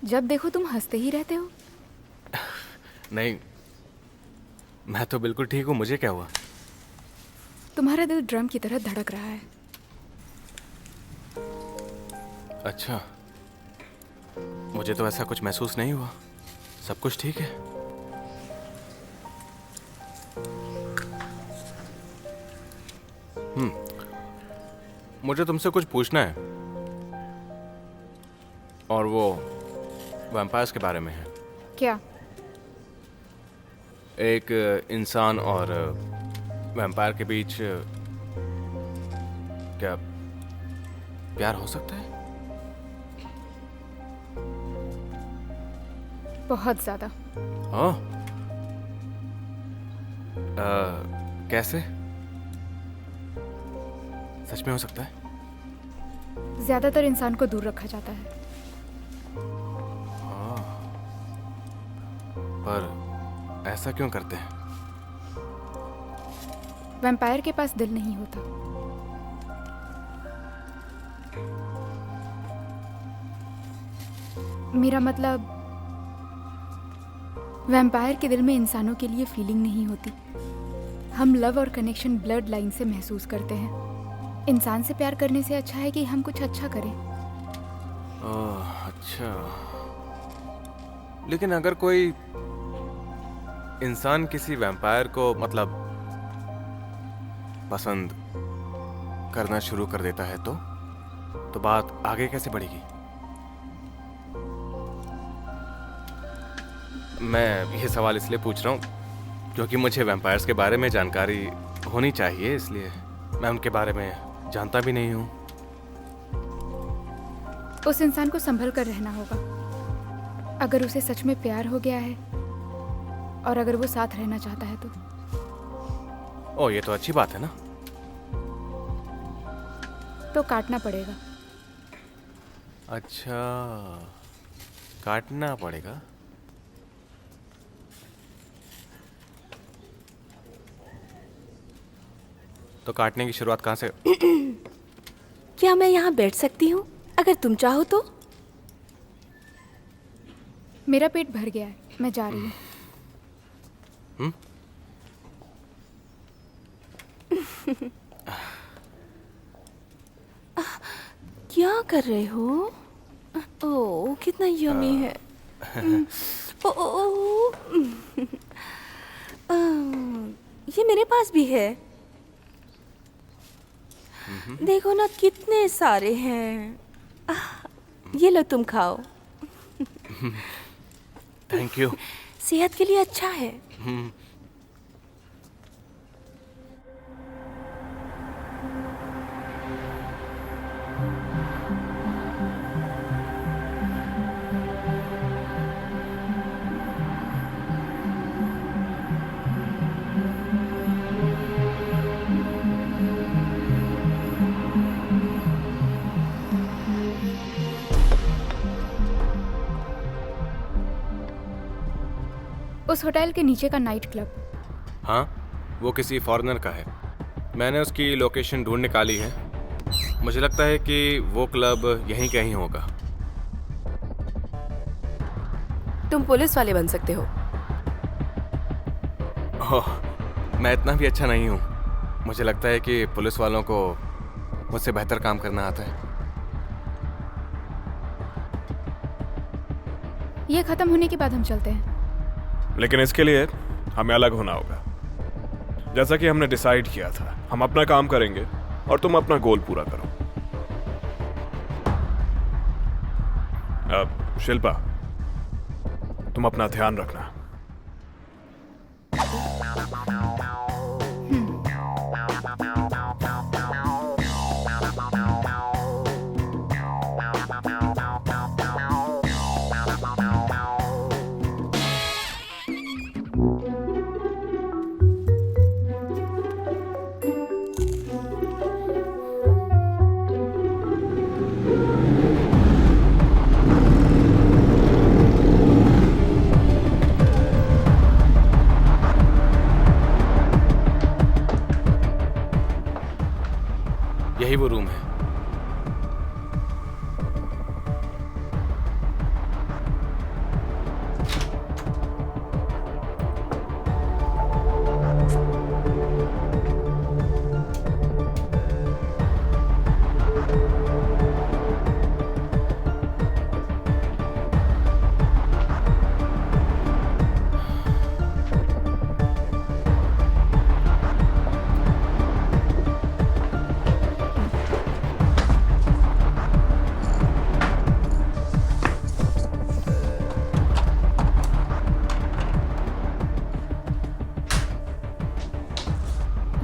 [SPEAKER 4] जब देखो तुम हंसते ही रहते हो।
[SPEAKER 3] नहीं, मैं तो बिल्कुल ठीक हूँ। मुझे क्या हुआ?
[SPEAKER 4] तुम्हारा दिल ड्रम की तरह धड़क रहा है।
[SPEAKER 3] अच्छा, मुझे तो ऐसा कुछ महसूस नहीं हुआ। सब कुछ ठीक है। मुझे तुमसे कुछ पूछना है, और वो वैम्पायर्स के बारे में है।
[SPEAKER 4] क्या?
[SPEAKER 3] एक इंसान और वैम्पायर के बीच क्या प्यार हो सकता है?
[SPEAKER 4] बहुत ज्यादा।
[SPEAKER 3] हाँ? कैसे? सच में हो सकता है?
[SPEAKER 4] ज्यादातर इंसान को दूर रखा जाता है।
[SPEAKER 3] पर ऐसा क्यों करते हैं?
[SPEAKER 4] वैम्पायर के पास दिल नहीं होता। मेरा मतलब, वैम्पायर के दिल में इंसानों के लिए फीलिंग नहीं होती। हम लव और कनेक्शन ब्लड लाइन से महसूस करते हैं। इंसान से प्यार करने से अच्छा है कि हम कुछ अच्छा करें।
[SPEAKER 3] ओह, अच्छा। लेकिन अगर कोई इंसान किसी वैम्पायर को मतलब पसंद करना शुरू कर देता है तो बात आगे कैसे बढ़ेगी? मैं ये सवाल इसलिए पूछ रहा हूँ क्योंकि मुझे वैम्पायर्स के बारे में जानकारी होनी चाहिए, इसलिए मैं उनके बारे में जानता भी नहीं हूँ।
[SPEAKER 4] उस इंसान को संभल कर रहना होगा। अगर उसे सच में प्यार हो गया है और अगर वो साथ रहना चाहता है तो।
[SPEAKER 3] ओ, ये तो अच्छी बात है ना।
[SPEAKER 4] तो काटना पड़ेगा।
[SPEAKER 3] अच्छा, काटना पड़ेगा। तो काटने की शुरुआत कहाँ से?
[SPEAKER 10] क्या मैं यहाँ बैठ सकती हूँ अगर तुम चाहो तो?
[SPEAKER 4] मेरा पेट भर गया है, मैं जा रही हूँ।
[SPEAKER 10] क्या कर रहे हो? ओह, कितना यमी है। ये मेरे पास भी है। देखो ना कितने सारे हैं। ये लो तुम खाओ।
[SPEAKER 3] Thank you.
[SPEAKER 10] सेहत के लिए अच्छा है।
[SPEAKER 4] उस होटल के नीचे का नाइट क्लब।
[SPEAKER 3] हाँ, वो किसी फॉरेनर का है। मैंने उसकी लोकेशन ढूंढ निकाली है। मुझे लगता है कि वो क्लब यहीं कहीं होगा।
[SPEAKER 10] तुम पुलिस वाले बन सकते हो।
[SPEAKER 3] ओह, मैं इतना भी अच्छा नहीं हूँ। मुझे लगता है कि पुलिस वालों को मुझसे बेहतर काम करना आता है।
[SPEAKER 4] ये खत्म होने के बाद हम चलते हैं।
[SPEAKER 5] लेकिन इसके लिए हमें अलग होना होगा। जैसा कि हमने डिसाइड किया था, हम अपना काम करेंगे और तुम अपना गोल पूरा करो। अब शिल्पा, तुम अपना ध्यान रखना।
[SPEAKER 3] यही वो रूम है।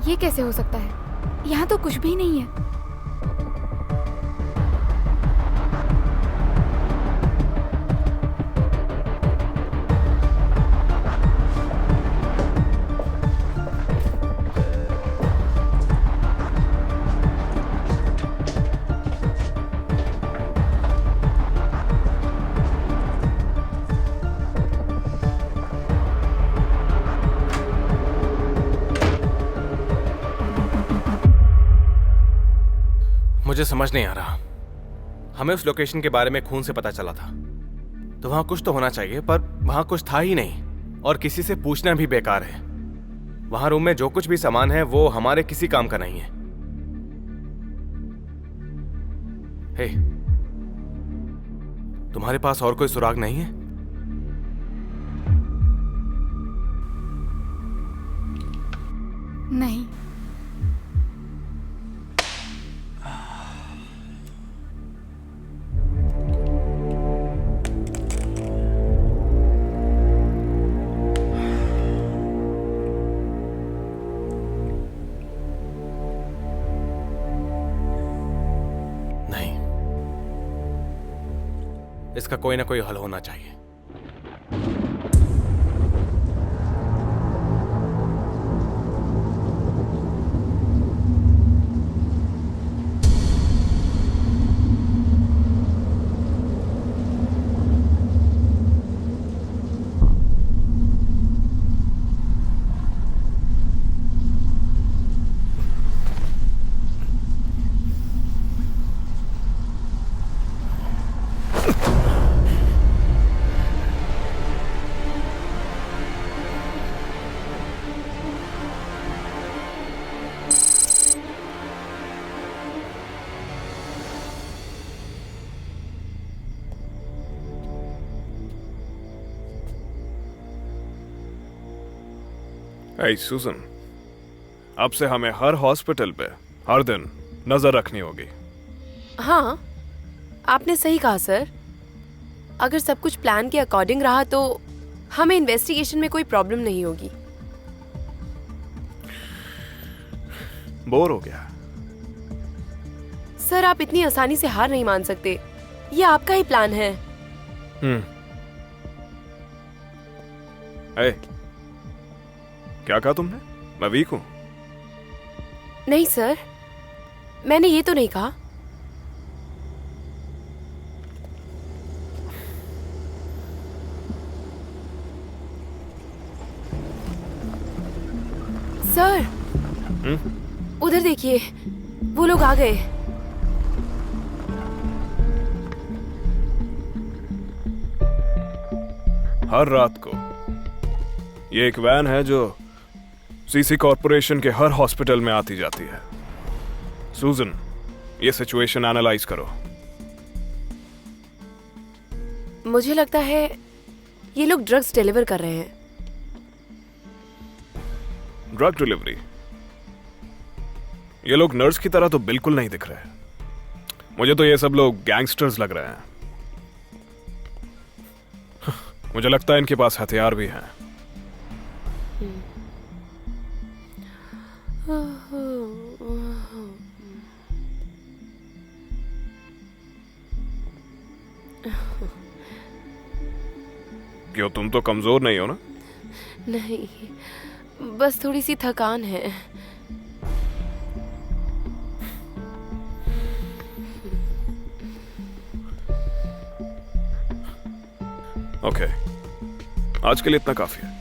[SPEAKER 4] ये कैसे हो सकता है? यहाँ तो कुछ भी नहीं है।
[SPEAKER 3] मुझे समझ नहीं आ रहा। हमें उस लोकेशन के बारे में खून से पता चला था, तो वहां कुछ तो होना चाहिए, पर वहां कुछ था ही नहीं और किसी से पूछना भी बेकार है। वहां रूम में जो कुछ भी सामान है वो हमारे किसी काम का नहीं है। हे, तुम्हारे पास और कोई सुराग नहीं है?
[SPEAKER 4] नहीं।
[SPEAKER 3] इसका कोई ना कोई हल होना चाहिए।
[SPEAKER 5] Hey, सुजन, अब से हमें हर हॉस्पिटल पे हर दिन नजर रखनी होगी।
[SPEAKER 12] हाँ, आपने सही कहा सर। अगर सब कुछ प्लान के अकॉर्डिंग रहा तो हमें इन्वेस्टिगेशन में कोई प्रॉब्लम नहीं होगी।
[SPEAKER 5] बोर हो गया।
[SPEAKER 12] सर, आप इतनी आसानी से हार नहीं मान सकते। ये आपका ही प्लान है।
[SPEAKER 5] Hey, क्या कहा तुमने? मैं वीक हूं?
[SPEAKER 12] नहीं सर, मैंने ये तो नहीं कहा। सर, उधर देखिए, वो लोग आ गए।
[SPEAKER 5] हर रात को ये एक वैन है जो सीसी कॉर्पोरेशन के हर हॉस्पिटल में आती जाती है। सुजन, ये सिचुएशन एनालाइज करो।
[SPEAKER 12] मुझे लगता है ये लोग ड्रग्स डिलीवर कर रहे हैं।
[SPEAKER 5] Drug delivery? ये लोग नर्स की तरह तो बिल्कुल नहीं दिख रहे। मुझे तो ये सब लोग गैंगस्टर्स लग रहे हैं। मुझे लगता है इनके पास हथियार भी हैं। क्यों, तुम तो कमजोर नहीं हो ना?
[SPEAKER 12] नहीं, बस थोड़ी सी थकान है।
[SPEAKER 5] ओके, आज के लिए इतना काफी है।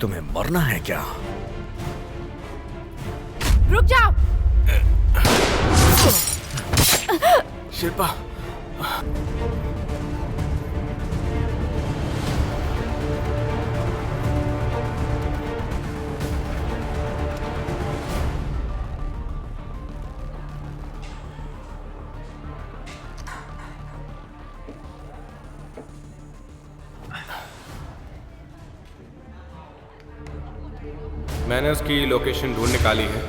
[SPEAKER 9] तुम्हें मरना है क्या?
[SPEAKER 12] रुक जाओ।
[SPEAKER 3] शिल्पा, मैंने उसकी लोकेशन ढूंढ निकाली है।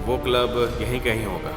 [SPEAKER 3] वो क्लब यहीं कहीं होगा।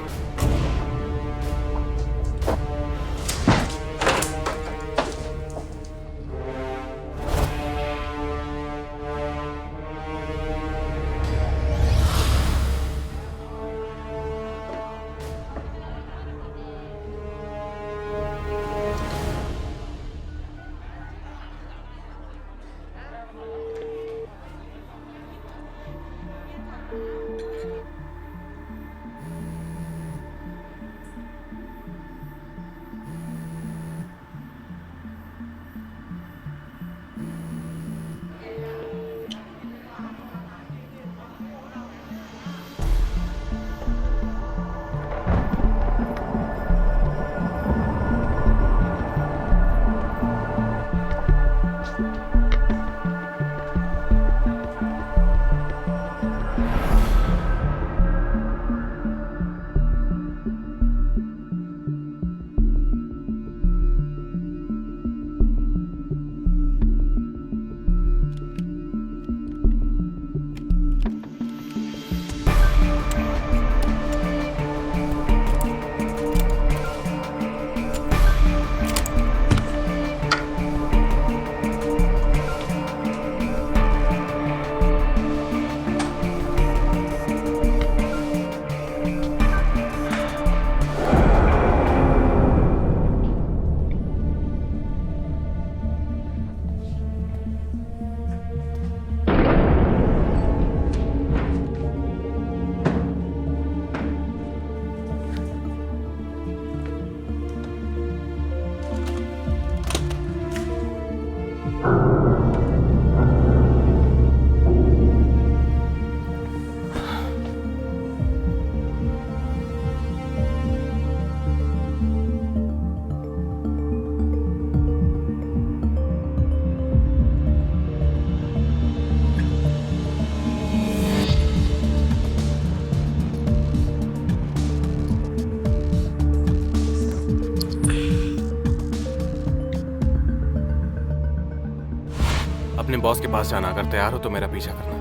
[SPEAKER 3] अपने बॉस के पास जाना। अगर तैयार हो तो मेरा पीछा करना।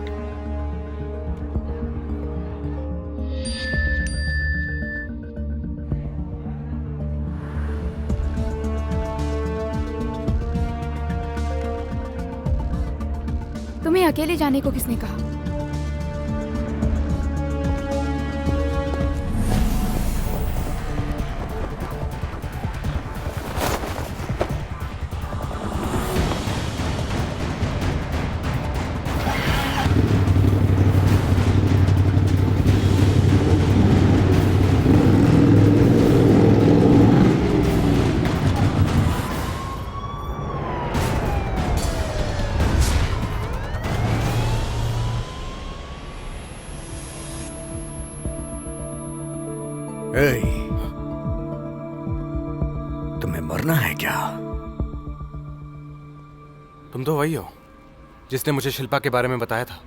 [SPEAKER 4] तुम्हें अकेले जाने को किसने कहा?
[SPEAKER 9] ए, तुम्हें मरना है क्या?
[SPEAKER 3] तुम तो वही हो जिसने मुझे शिल्पा के बारे में बताया था।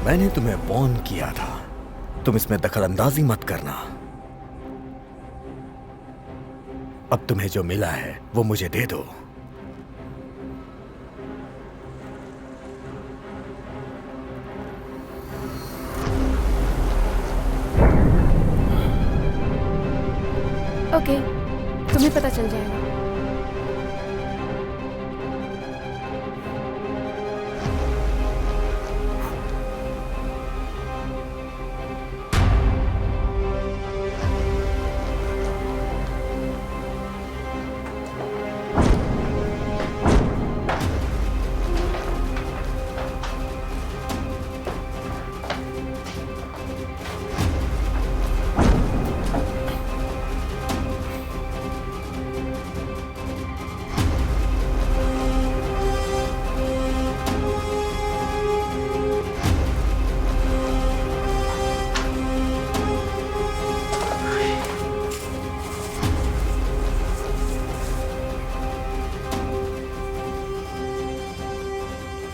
[SPEAKER 9] मैंने तुम्हें वॉर्न किया था, तुम इसमें दखलंदाजी मत करना। अब तुम्हें जो मिला है वो मुझे दे दो।
[SPEAKER 4] ओके, तुम्हें पता चल जाएगा।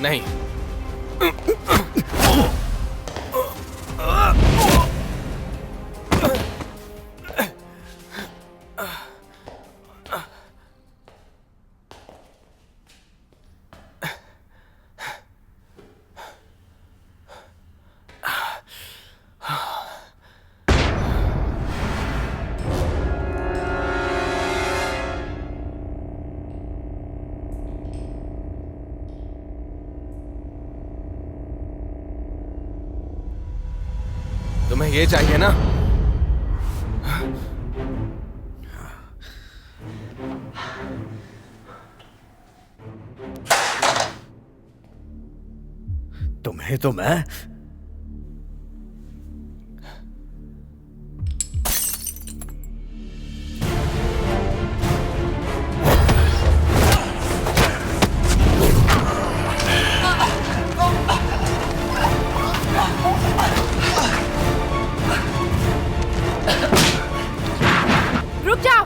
[SPEAKER 3] नहीं, तुम्हें ये चाहिए ना?
[SPEAKER 9] तुम्हें तो मैं
[SPEAKER 4] रुक जाओ।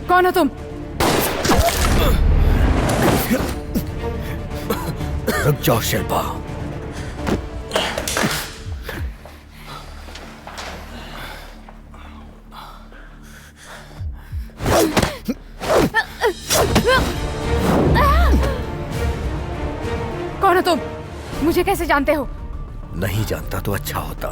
[SPEAKER 4] कौन हो तुम?
[SPEAKER 9] रुक जाओ शिल्पा।
[SPEAKER 4] कौन हो तुम? मुझे कैसे जानते हो?
[SPEAKER 9] नहीं जानता तो अच्छा होता।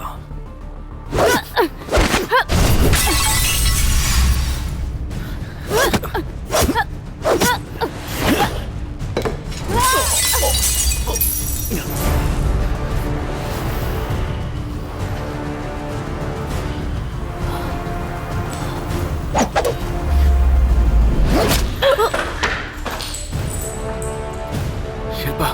[SPEAKER 3] शिल्पा,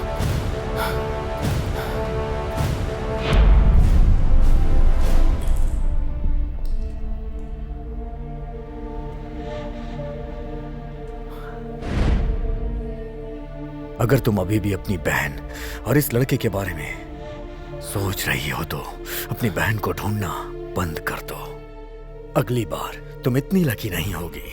[SPEAKER 9] अगर तुम अभी भी अपनी बहन और इस लड़के के बारे में सोच रही हो तो अपनी बहन को ढूंढना बंद कर दो। अगली बार तुम इतनी लकी नहीं होगी।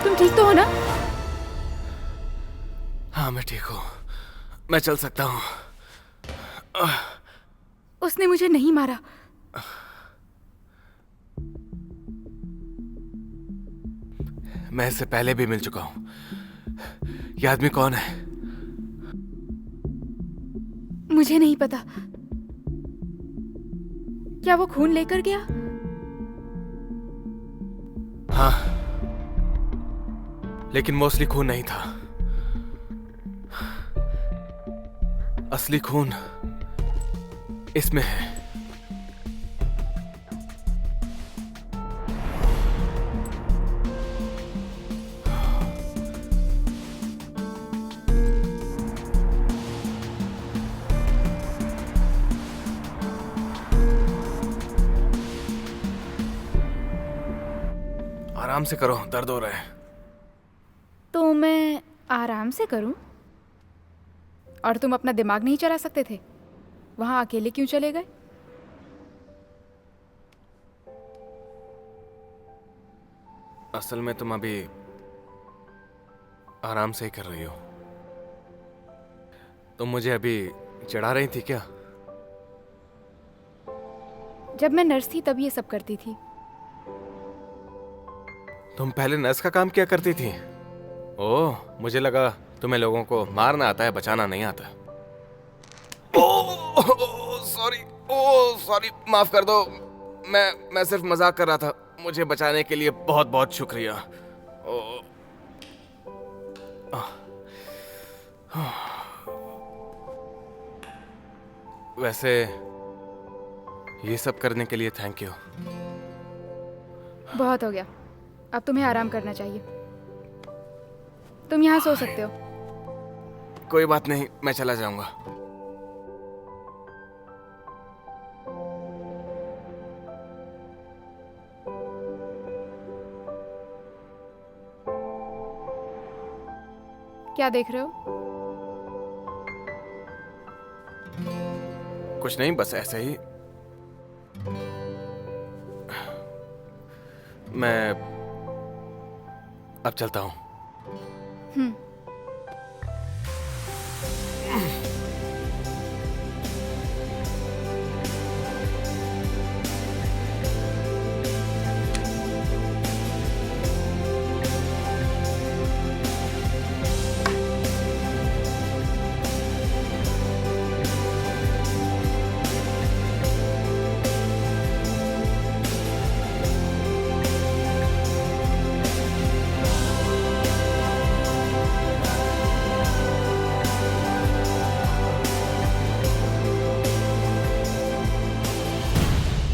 [SPEAKER 4] तुम ठीक तो हो ना?
[SPEAKER 3] हाँ मैं ठीक हूँ, मैं चल सकता हूँ।
[SPEAKER 4] उसने मुझे नहीं मारा।
[SPEAKER 3] मैं इससे पहले भी मिल चुका हूँ। ये आदमी कौन है?
[SPEAKER 4] मुझे नहीं पता। क्या वो खून लेकर गया?
[SPEAKER 3] हाँ, लेकिन मोस्टली खून नहीं था। असली खून इसमें है। आराम से करो, दर्द हो रहा है।
[SPEAKER 4] तो मैं आराम से करूं? और तुम अपना दिमाग नहीं चला सकते थे? वहां अकेले क्यों चले गए?
[SPEAKER 3] असल में तुम अभी आराम से ही कर रही हो। तुम मुझे अभी चिढ़ा रही थी क्या?
[SPEAKER 4] जब मैं नर्स थी तब ये सब करती थी।
[SPEAKER 3] तुम पहले नर्स का काम क्या करती थी? ओह, मुझे लगा तुम्हें लोगों को मारना आता है, बचाना नहीं आता। सॉरी, माफ कर दो। मैं सिर्फ मजाक कर रहा था। मुझे बचाने के लिए बहुत बहुत शुक्रिया। वैसे ये सब करने के लिए थैंक यू।
[SPEAKER 4] बहुत हो गया, अब तुम्हें आराम करना चाहिए। तुम यहाँ सो सकते हो।
[SPEAKER 3] कोई बात नहीं, मैं चला जाऊंगा।
[SPEAKER 4] क्या देख रहे हो?
[SPEAKER 3] कुछ नहीं, बस ऐसे ही। मैं अब चलता हूं।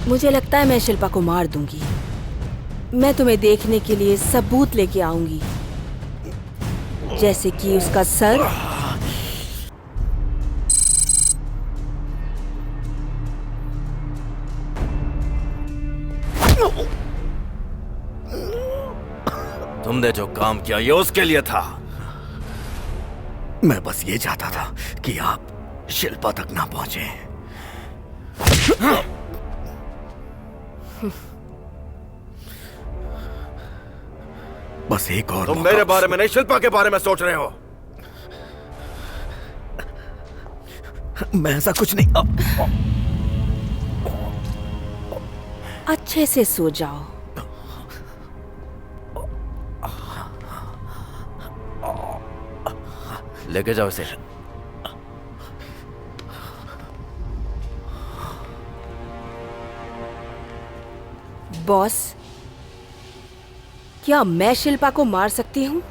[SPEAKER 10] मुझे लगता है मैं शिल्पा को मार दूंगी। मैं तुम्हें देखने के लिए सबूत लेके आऊंगी, जैसे कि उसका सर
[SPEAKER 2] तुमने जो काम किया ये उसके लिए था।
[SPEAKER 9] मैं बस ये चाहता था कि आप शिल्पा तक ना पहुंचे। बस एक और
[SPEAKER 2] तुम मेरे बारे में नहीं, शिल्पा के बारे में सोच रहे हो।
[SPEAKER 9] मैं ऐसा कुछ नहीं।
[SPEAKER 10] अच्छे से सो जाओ।
[SPEAKER 2] लेके जाओ इसे।
[SPEAKER 10] बॉस, क्या मैं शिल्पा को मार सकती हूँ?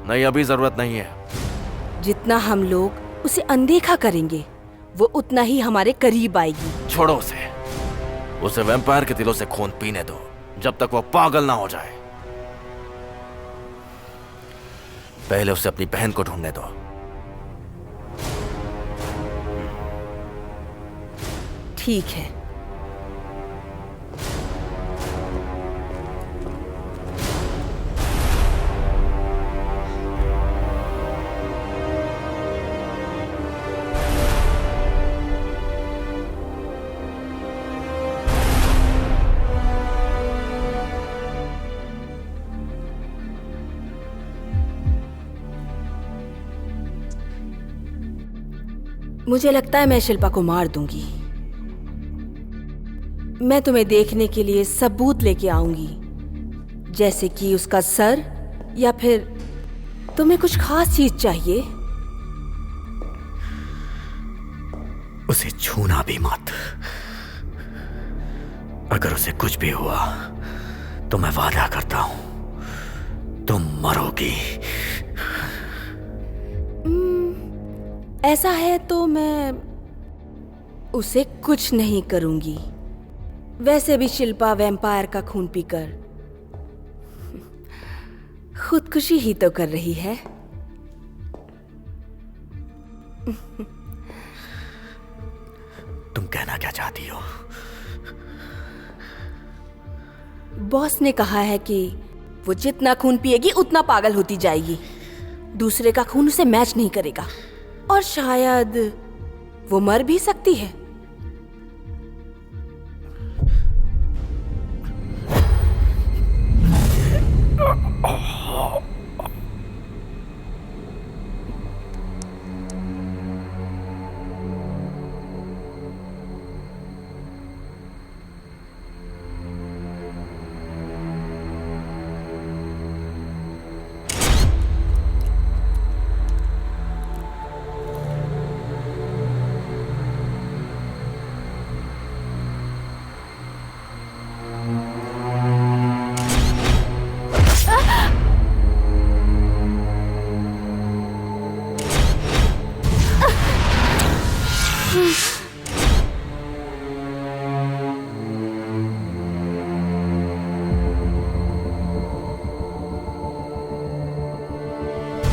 [SPEAKER 2] नहीं, अभी जरूरत नहीं है।
[SPEAKER 10] जितना हम लोग उसे अनदेखा करेंगे, वो उतना ही हमारे करीब आएगी।
[SPEAKER 2] छोड़ो उसे वैम्पायर के दिलों से खून पीने दो, जब तक वो पागल ना हो जाए। पहले उसे अपनी बहन को ढूंढने दो।
[SPEAKER 10] ठीक है। मुझे लगता है मैं शिल्पा को मार दूंगी। मैं तुम्हें देखने के लिए सबूत लेके आऊंगी, जैसे कि उसका सर, या फिर तुम्हें कुछ खास चीज चाहिए?
[SPEAKER 9] उसे छूना भी मत। अगर उसे कुछ भी हुआ तो मैं वादा करता हूं तुम मरोगी।
[SPEAKER 10] ऐसा है तो मैं उसे कुछ नहीं करूंगी। वैसे भी शिल्पा वैम्पायर का खून पीकर खुदकुशी ही तो कर रही है।
[SPEAKER 9] तुम कहना क्या चाहती हो?
[SPEAKER 10] बॉस ने कहा है कि वो जितना खून पिएगी उतना पागल होती जाएगी। दूसरे का खून उसे मैच नहीं करेगा और शायद वो मर भी सकती है।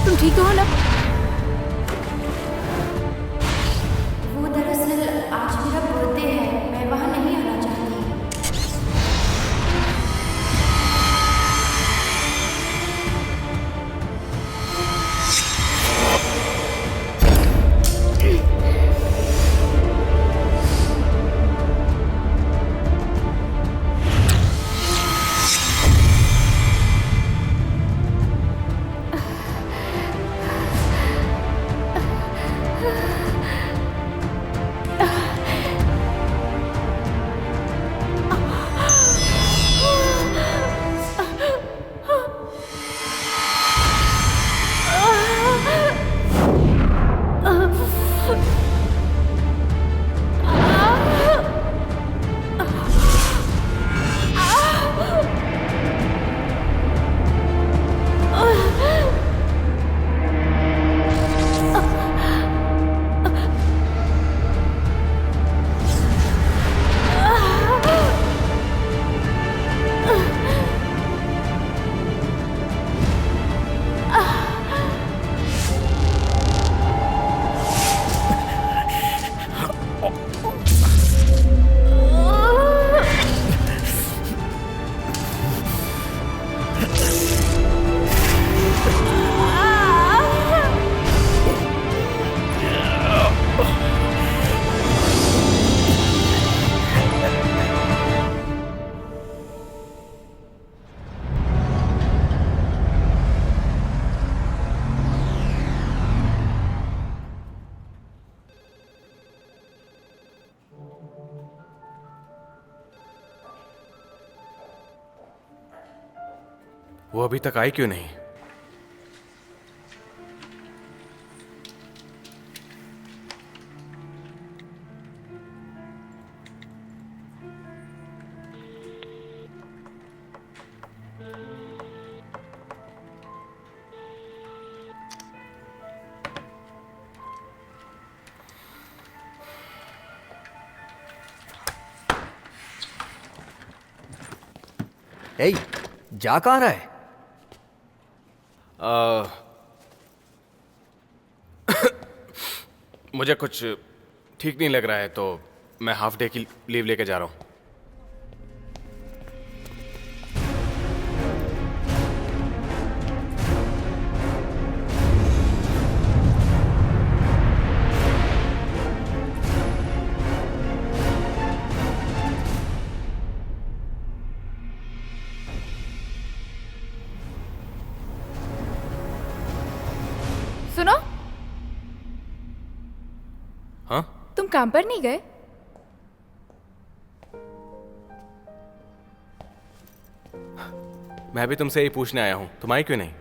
[SPEAKER 4] तुम ठीक तो हो ना?
[SPEAKER 13] वो दरअसल आज मेरा बर्थडे है, मैं वहाँ नहीं आना चाहती।
[SPEAKER 3] वो अभी तक आई क्यों नहीं?
[SPEAKER 11] ए, जा कहाँ रहा है?
[SPEAKER 3] मुझे कुछ ठीक नहीं लग रहा है तो मैं हाफ डे की लीव लेके जा रहा हूँ।
[SPEAKER 4] सुनो,
[SPEAKER 3] हाँ?
[SPEAKER 4] तुम काम पर नहीं गए?
[SPEAKER 3] मैं भी तुमसे यही पूछने आया हूं, तुम आई क्यों नहीं?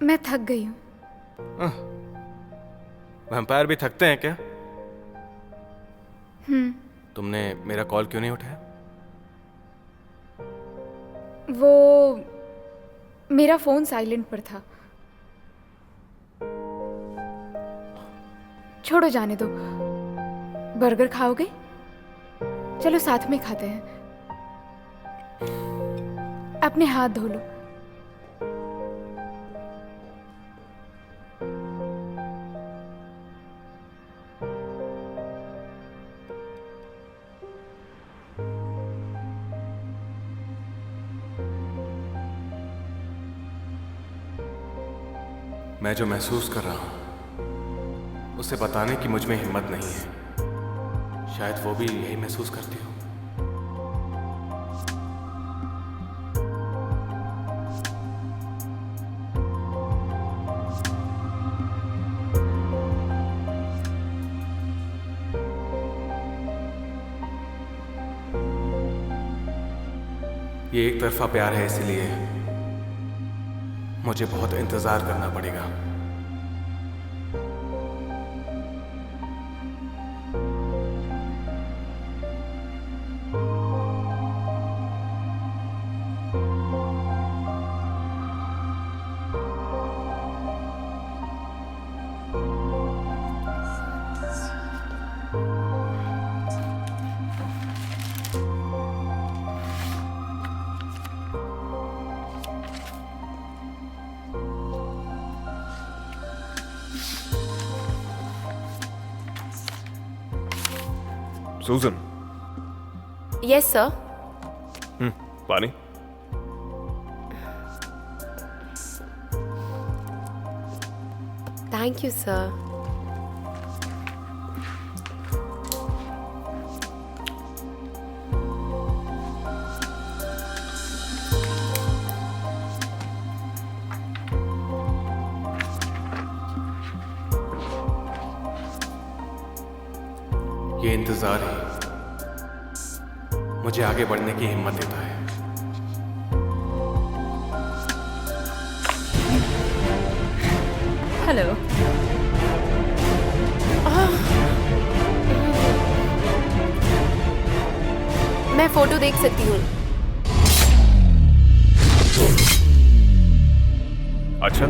[SPEAKER 4] मैं थक गई हूँ।
[SPEAKER 3] वैम्पायर भी थकते हैं क्या? तुमने मेरा कॉल क्यों नहीं उठाया?
[SPEAKER 4] वो मेरा फोन साइलेंट पर था। छोड़ो, जाने दो। बर्गर खाओगे? चलो साथ में खाते हैं। अपने हाथ धो लो।
[SPEAKER 3] मैं जो महसूस कर रहा हूं उसे बताने की मुझ में हिम्मत नहीं है। शायद वो भी यही महसूस करती हो। ये एक तरफा प्यार है, इसलिए मुझे बहुत इंतजार करना पड़ेगा।
[SPEAKER 5] सूजन।
[SPEAKER 12] Yes sir.
[SPEAKER 5] पानी।
[SPEAKER 12] Thank you sir.
[SPEAKER 3] ये इंतजार ही मुझे आगे बढ़ने की हिम्मत देता है।
[SPEAKER 12] हेलो। मैं फोटो देख सकती हूँ?
[SPEAKER 5] अच्छा,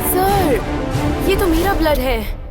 [SPEAKER 12] सर, ये तो मेरा ब्लड है।